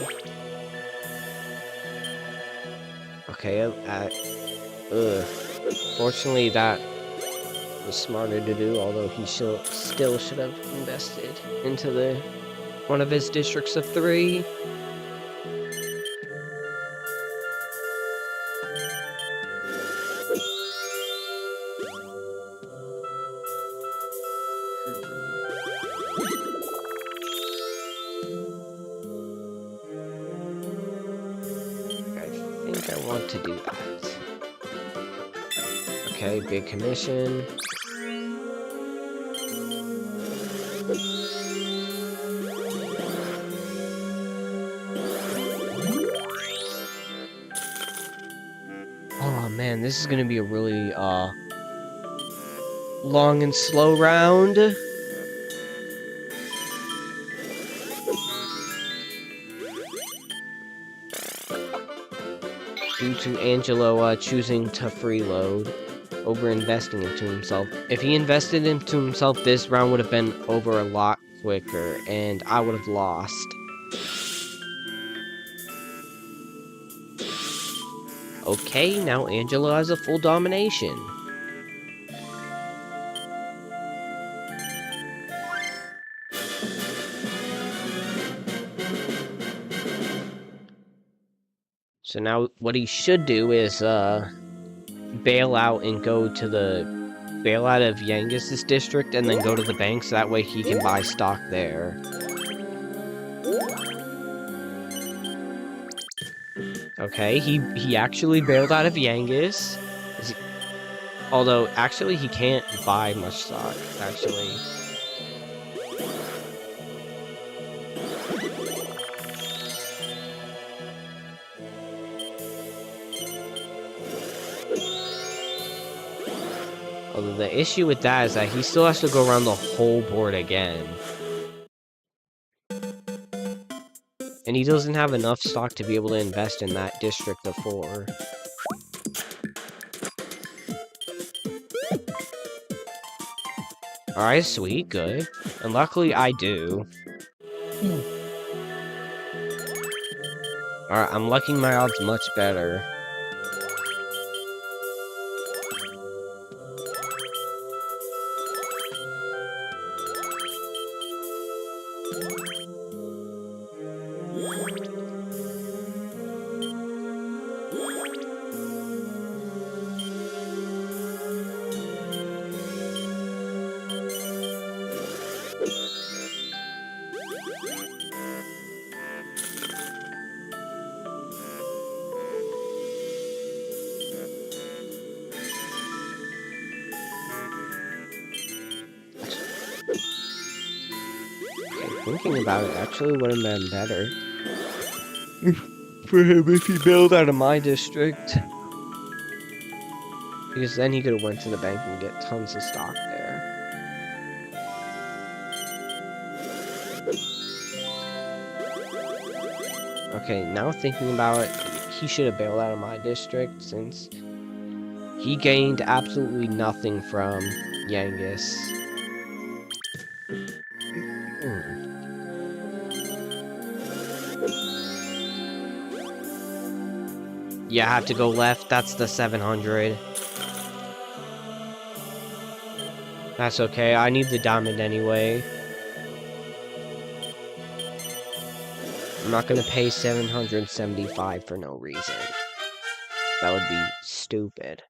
Okay, fortunately that was smarter to do, although he still should have invested into one of his districts of 3. I think I want to do that. Okay, big commission. Oh man, this is gonna be a really long and slow round. Due to Angelo choosing to freeload over investing into himself. If he invested into himself, this round would have been over a lot quicker, and I would have lost. Okay, now Angelo has a full domination. So now what he should do is bail out and go to bail out of Yangus' district and then go to the bank so that way he can buy stock there. Okay, he actually bailed out of Yangus. Although, actually, he can't buy much stock, actually. Although the issue with that is that he still has to go around the whole board again. And he doesn't have enough stock to be able to invest in that district of 4. Alright, sweet, good. And luckily I do. Alright, I'm liking my odds much better. Thinking about it, actually would have been better for him if he bailed out of my district. Because then he could have went to the bank and get tons of stock there. Okay, now thinking about it, he should have bailed out of my district since he gained absolutely nothing from Yangus. Yeah, I have to go left. That's the 700. That's okay. I need the diamond anyway. I'm not gonna pay 775 for no reason. That would be stupid.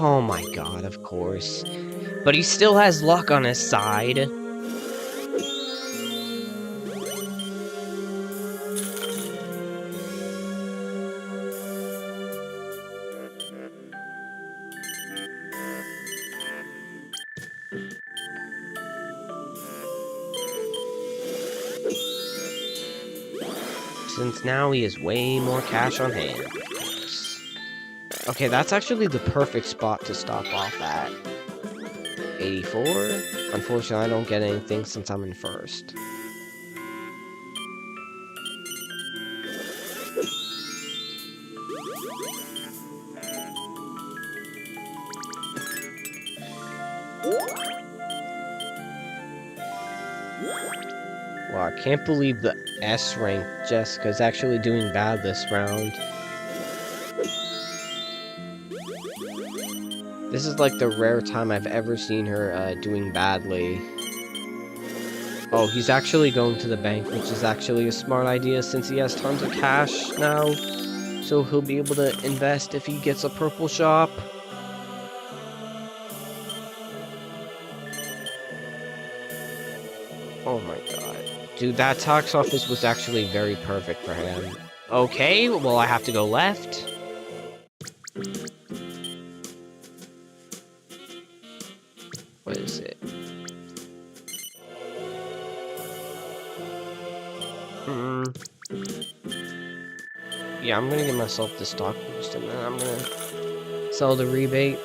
Oh my god, of course. But he still has luck on his side. Since now he has way more cash on hand, of course. Okay, that's actually the perfect spot to stop off at. 84? Unfortunately, I don't get anything since I'm in first. Wow, I can't believe the S rank Jessica's actually doing bad this round. This is like the rare time I've ever seen her doing badly. Oh, he's actually going to the bank, which is actually a smart idea since he has tons of cash now. So he'll be able to invest if he gets a purple shop. Oh my god. Dude, that tax office was actually very perfect for him. Okay, well I have to go left. What is it? Yeah, I'm gonna give myself the stock boost and then I'm gonna sell the rebate.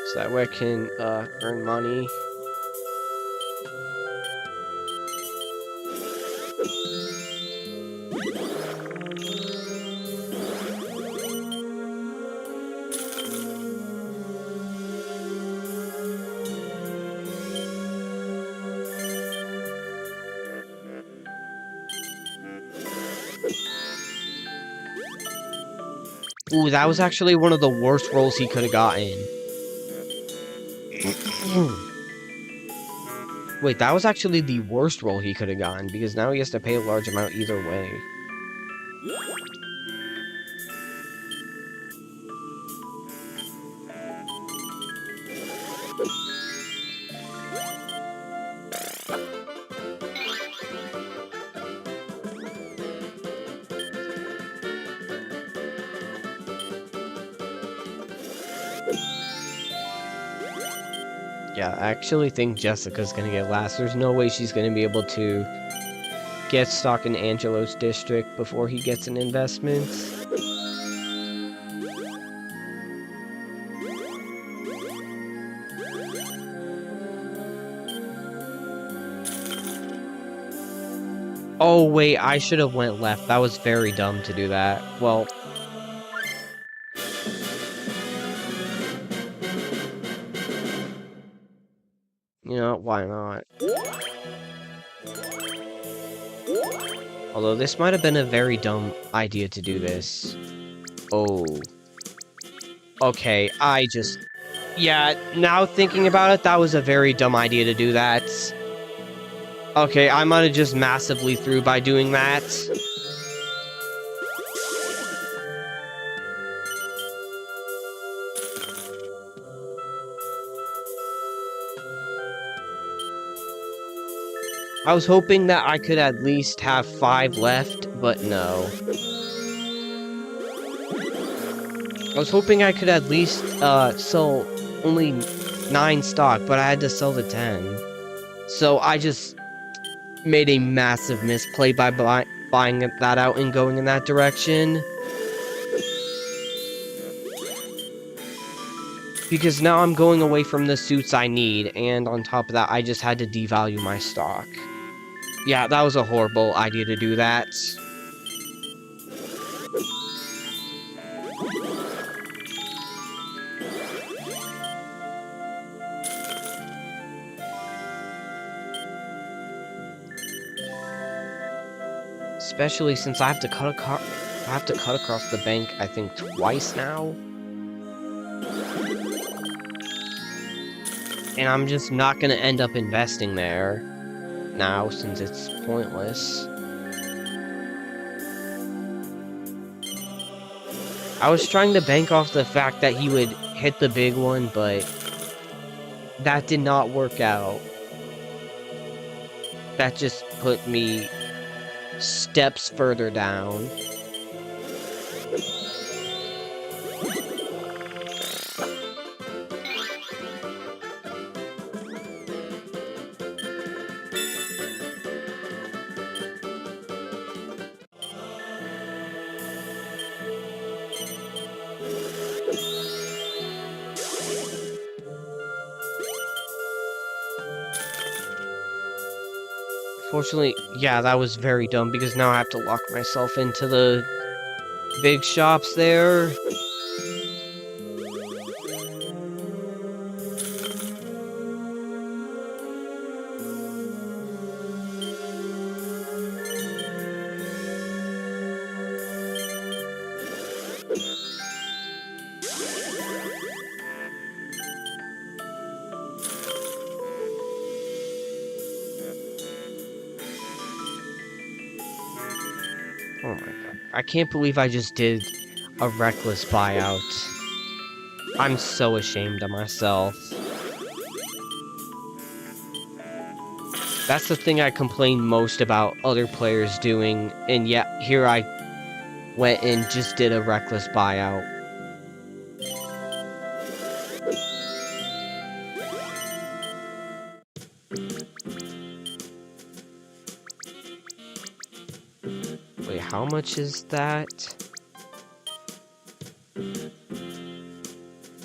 So that way I can earn money. Ooh, that was actually one of the worst rolls he could have gotten. Wait, that was actually the worst roll he could have gotten, because now he has to pay a large amount either way. Yeah, I actually think Jessica's gonna get last. There's no way she's gonna be able to get stock in Angelo's district before he gets an investment. Oh wait, I should have went left. That was very dumb to do that. Well, you know, why not? Although this might have been a very dumb idea to do this. Oh. Okay, yeah, now thinking about it, that was a very dumb idea to do that. Okay, I might have just massively through by doing that. I was hoping that I could at least have 5 left, but no. I was hoping I could at least sell only 9 stock, but I had to sell the 10. So I just made a massive misplay by buying that out and going in that direction. Because now I'm going away from the suits I need, and on top of that, I just had to devalue my stock. Yeah, that was a horrible idea to do that. Especially since I have to cut across the bank, I think, twice now. And I'm just not gonna end up investing there now, since it's pointless. I was trying to bank off the fact that he would hit the big one, but that did not work out. That just put me steps further down. Fortunately, yeah, that was very dumb, because now I have to lock myself into the big shops there. Oh my god. I can't believe I just did a reckless buyout. I'm so ashamed of myself. That's the thing I complain most about other players doing, and yet here I went and just did a reckless buyout. Wait, how much is that?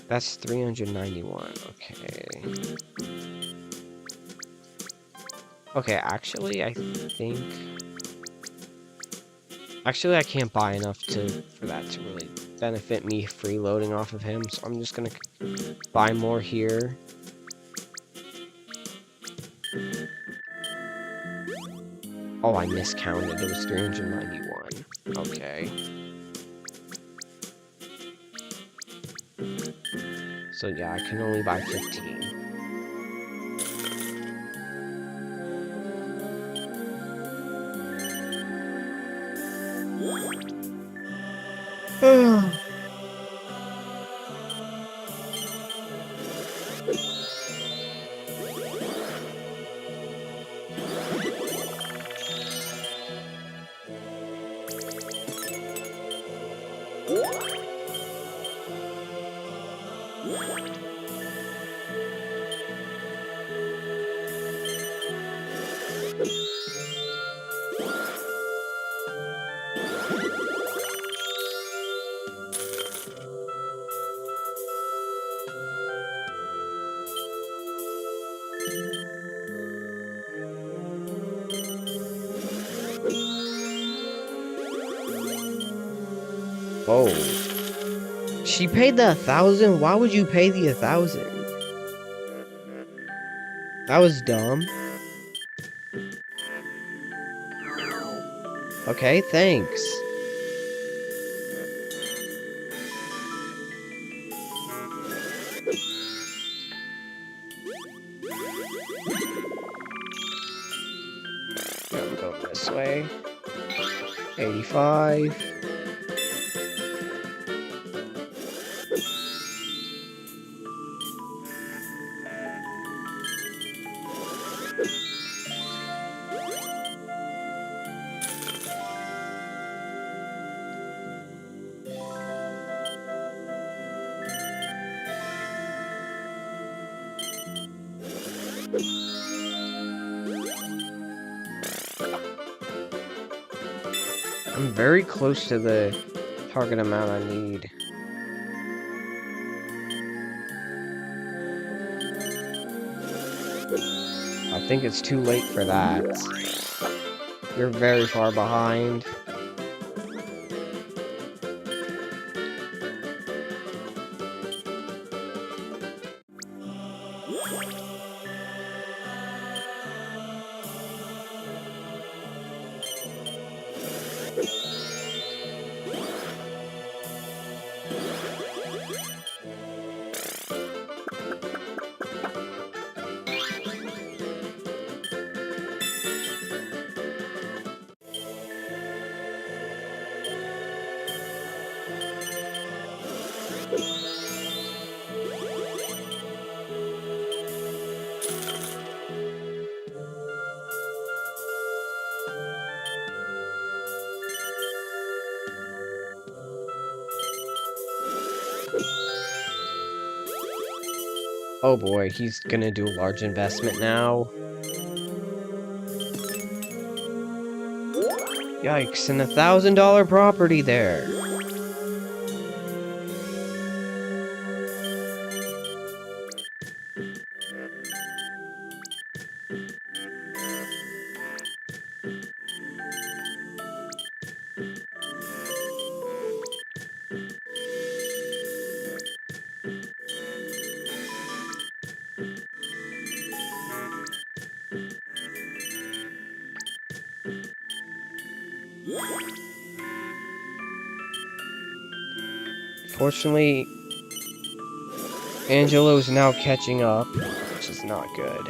That's 391, okay. Okay, actually, I think... Actually, I can't buy enough for that to really benefit me freeloading off of him, so I'm just gonna buy more here. Oh, I miscounted. It was 391. Okay. So yeah, I can only buy 15. Oh. She paid the 1,000? Why would you pay the 1,000? That was dumb. Okay, thanks. I'm going this way. 85. I'm very close to the target amount I need. I think it's too late for that. You're very far behind. Oh boy, he's gonna do a large investment now. Yikes, and $1,000 property there. Fortunately, Angelo is now catching up, which is not good.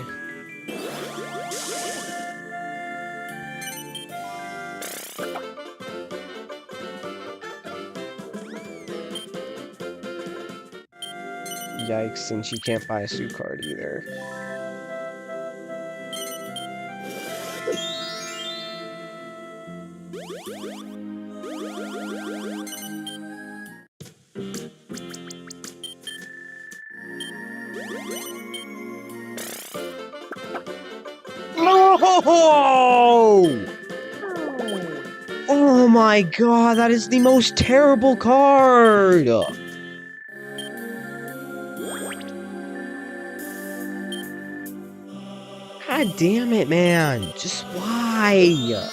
Yikes, and she can't buy a suit card either. No! Oh my god, that is the most terrible card! God damn it, man. Just why?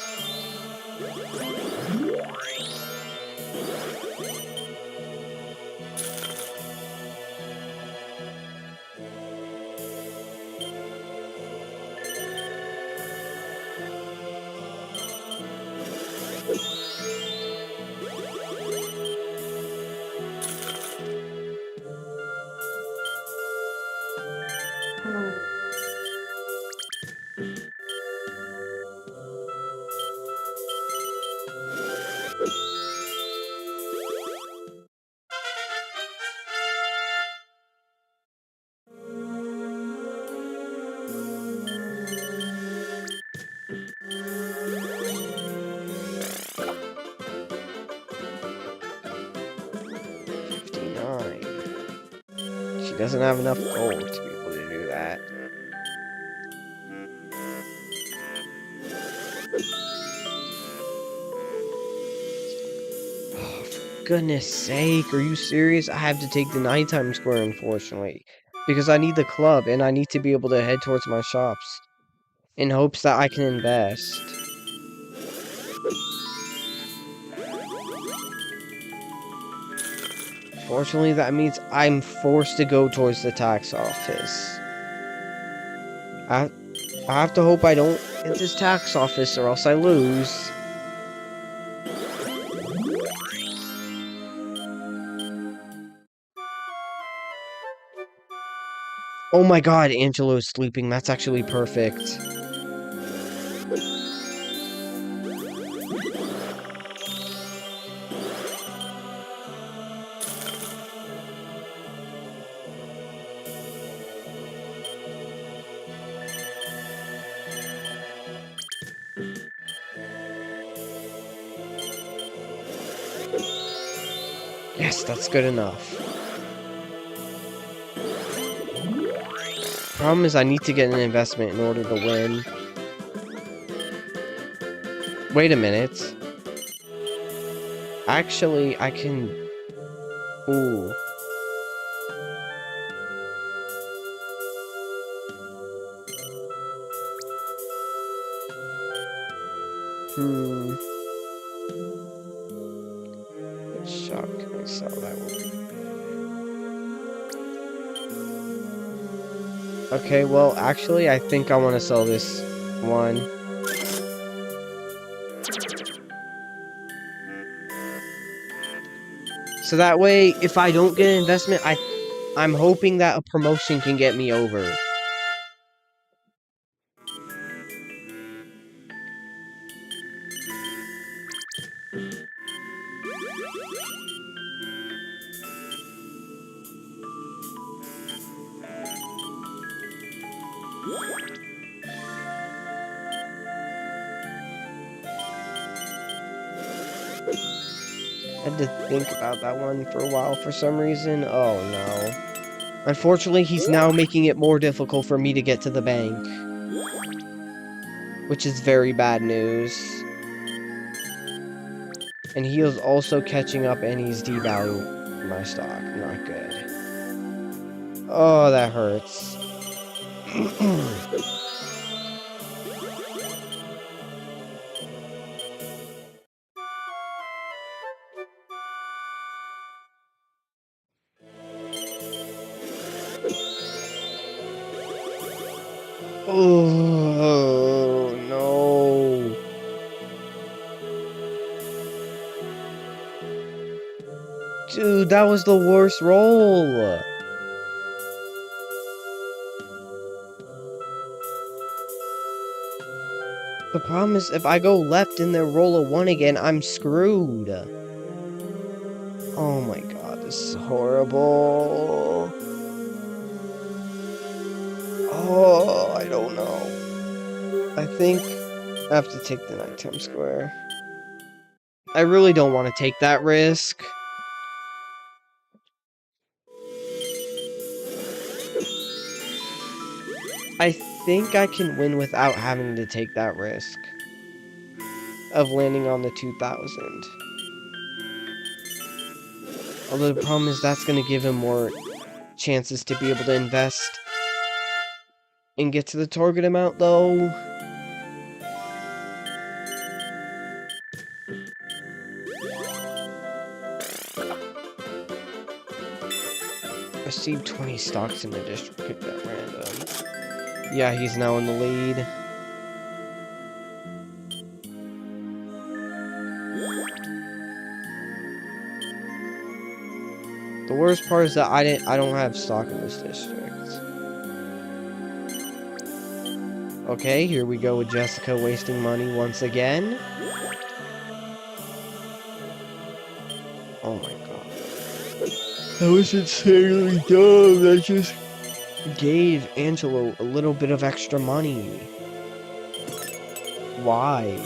She doesn't have enough gold to be able to do that. Oh, for goodness sake, are you serious? I have to take the nighttime square, unfortunately. Because I need the club, and I need to be able to head towards my shops. In hopes that I can invest. Unfortunately, that means I'm forced to go towards the tax office. I have to hope I don't hit this tax office or else I lose. Oh my god, Angelo is sleeping. That's actually perfect. Yes, that's good enough. Problem is I need to get an investment in order to win. Wait a minute. Actually, I can... Ooh. What shop can I sell that one? Okay, well, actually, I think I want to sell this one. So that way, if I don't get an investment, I'm hoping that a promotion can get me over. I had to think about that one for a while for some reason. Oh no. Unfortunately, he's now making it more difficult for me to get to the bank. Which is very bad news. And he is also catching up and he's devaluing my stock. Not good. Oh, that hurts. Oh, no. Dude, that was the worst roll. The problem is, if I go left and then roll a 1 again, I'm screwed. Oh my god, this is horrible. Oh, I don't know. I think I have to take the nighttime square. I really don't want to take that risk. I think I can win without having to take that risk of landing on the 2000. Although the problem is that's going to give him more chances to be able to invest and get to the target amount, though. Received 20 stocks in the district picked at random. Yeah, he's now in the lead. The worst part is that I don't have stock in this district. Okay, here we go with Jessica wasting money once again. Oh my god. That was insanely dumb. I just gave Angelo a little bit of extra money. Why?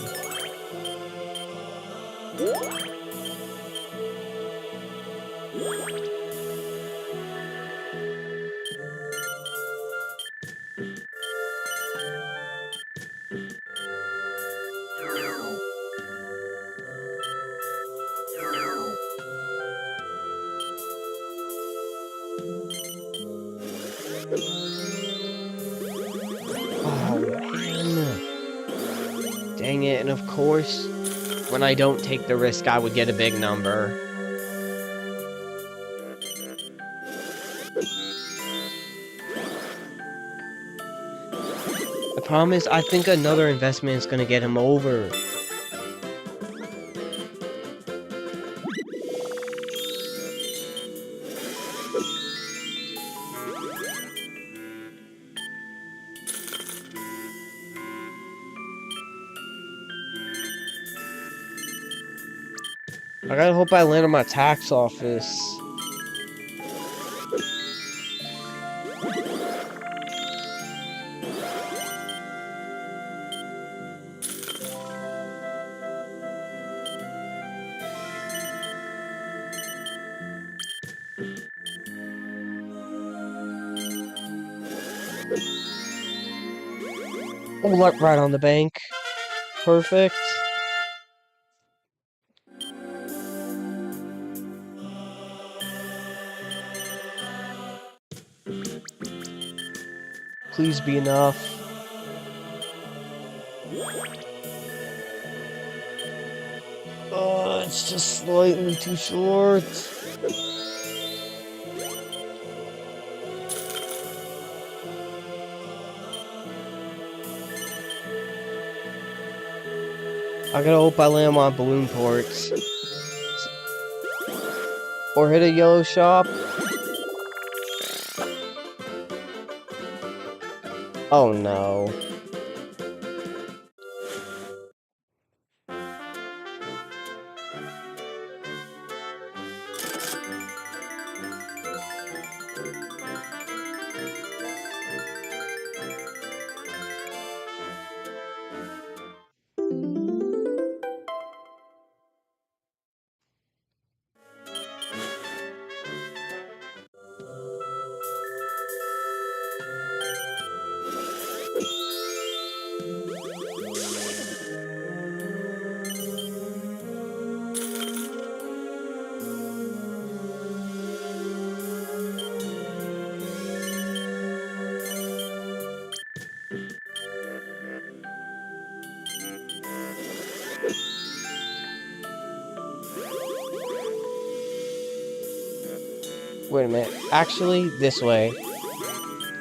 Oh, man. Dang it, and of course, when I don't take the risk, I would get a big number. problem is, I think another investment is gonna get him over. I gotta hope I land on my tax office. Oh, look, right on the bank. Perfect. Please be enough. Oh, it's just slightly too short. I gotta hope I land on balloon ports. Or hit a yellow shop. Oh no. Wait a minute. Actually, this way.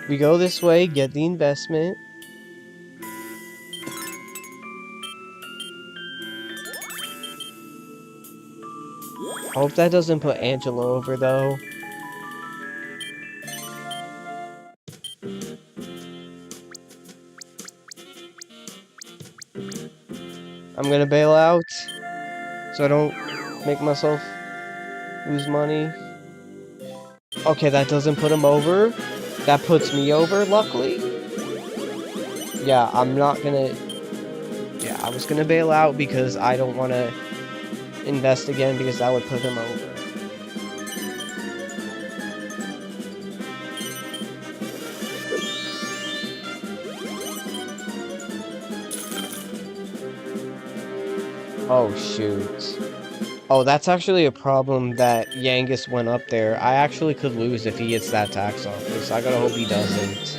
We go this way, get the investment. I hope that doesn't put Angelo over, though. I'm gonna bail out, so I don't make myself lose money. Okay, that doesn't put him over. That puts me over, luckily. Yeah, I'm not gonna... Yeah, I was gonna bail out because I don't want to invest again because that would put him over. Oh, shoot. Oh, that's actually a problem that Yangus went up there. I actually could lose if he hits that tax office. I gotta hope he doesn't.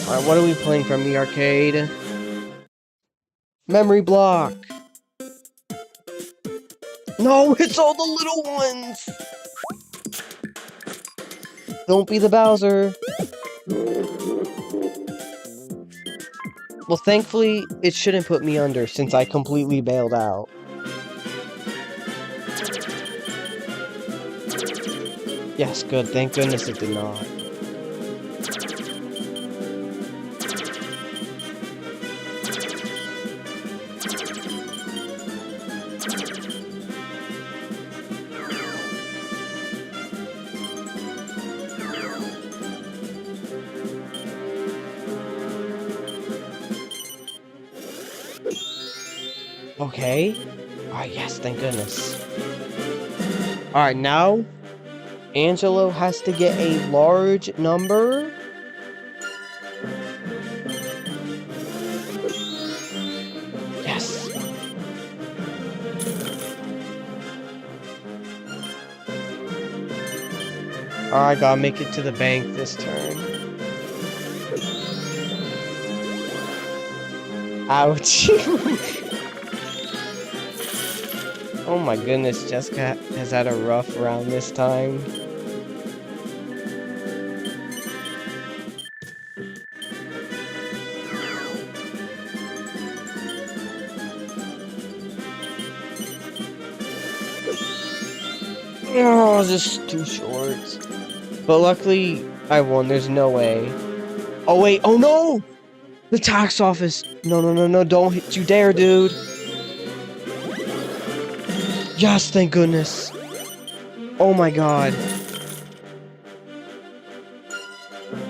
Alright, what are we playing from the arcade? Memory block! No, it's all the little ones! Don't be the Bowser! Well, thankfully, it shouldn't put me under since I completely bailed out. Yes, good. Thank goodness it did not. Okay. Alright, yes, thank goodness. Alright, now Angelo has to get a large number. Yes. I gotta make it to the bank this turn. Ouch. Oh my goodness, Jessica has had a rough round this time. Oh, just too short. But luckily, I won. There's no way. Oh, wait. Oh, no! The tax office. No, no, no, no. Don't hit you dare, dude. Yes, thank goodness. Oh, my God.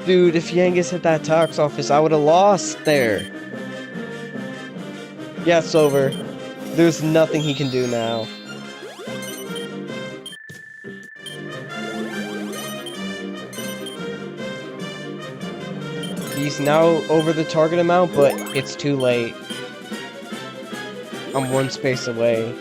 Dude, if Yangus hit that tax office, I would have lost there. Yeah, it's over. There's nothing he can do now. He's now over the target amount, but it's too late. I'm one space away.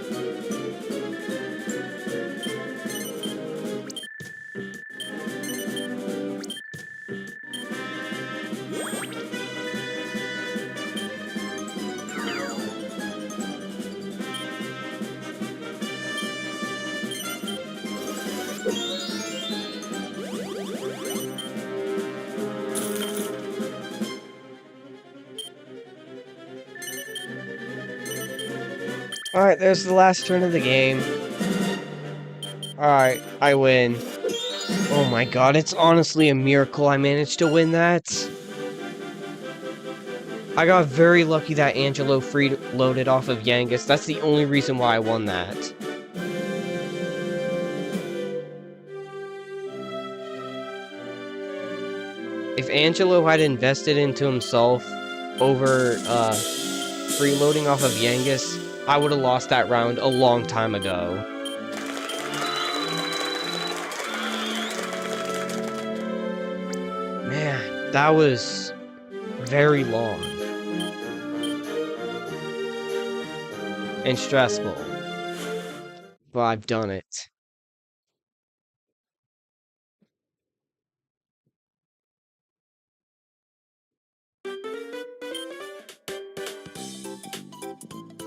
Alright, there's the last turn of the game. Alright, I win. Oh my god, it's honestly a miracle I managed to win that. I got very lucky that Angelo freeloaded off of Yangus. That's the only reason why I won that. If Angelo had invested into himself over freeloading off of Yangus, I would have lost that round a long time ago. Man, that was very long. And stressful. But I've done it.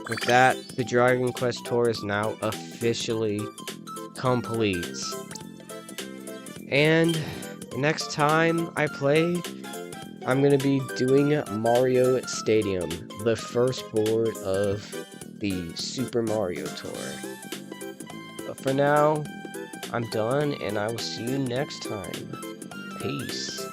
With that, the Dragon Quest tour is now officially complete. And next time I play, I'm going to be doing Mario Stadium, the first board of the Super Mario Tour. But for now, I'm done, and I will see you next time. Peace.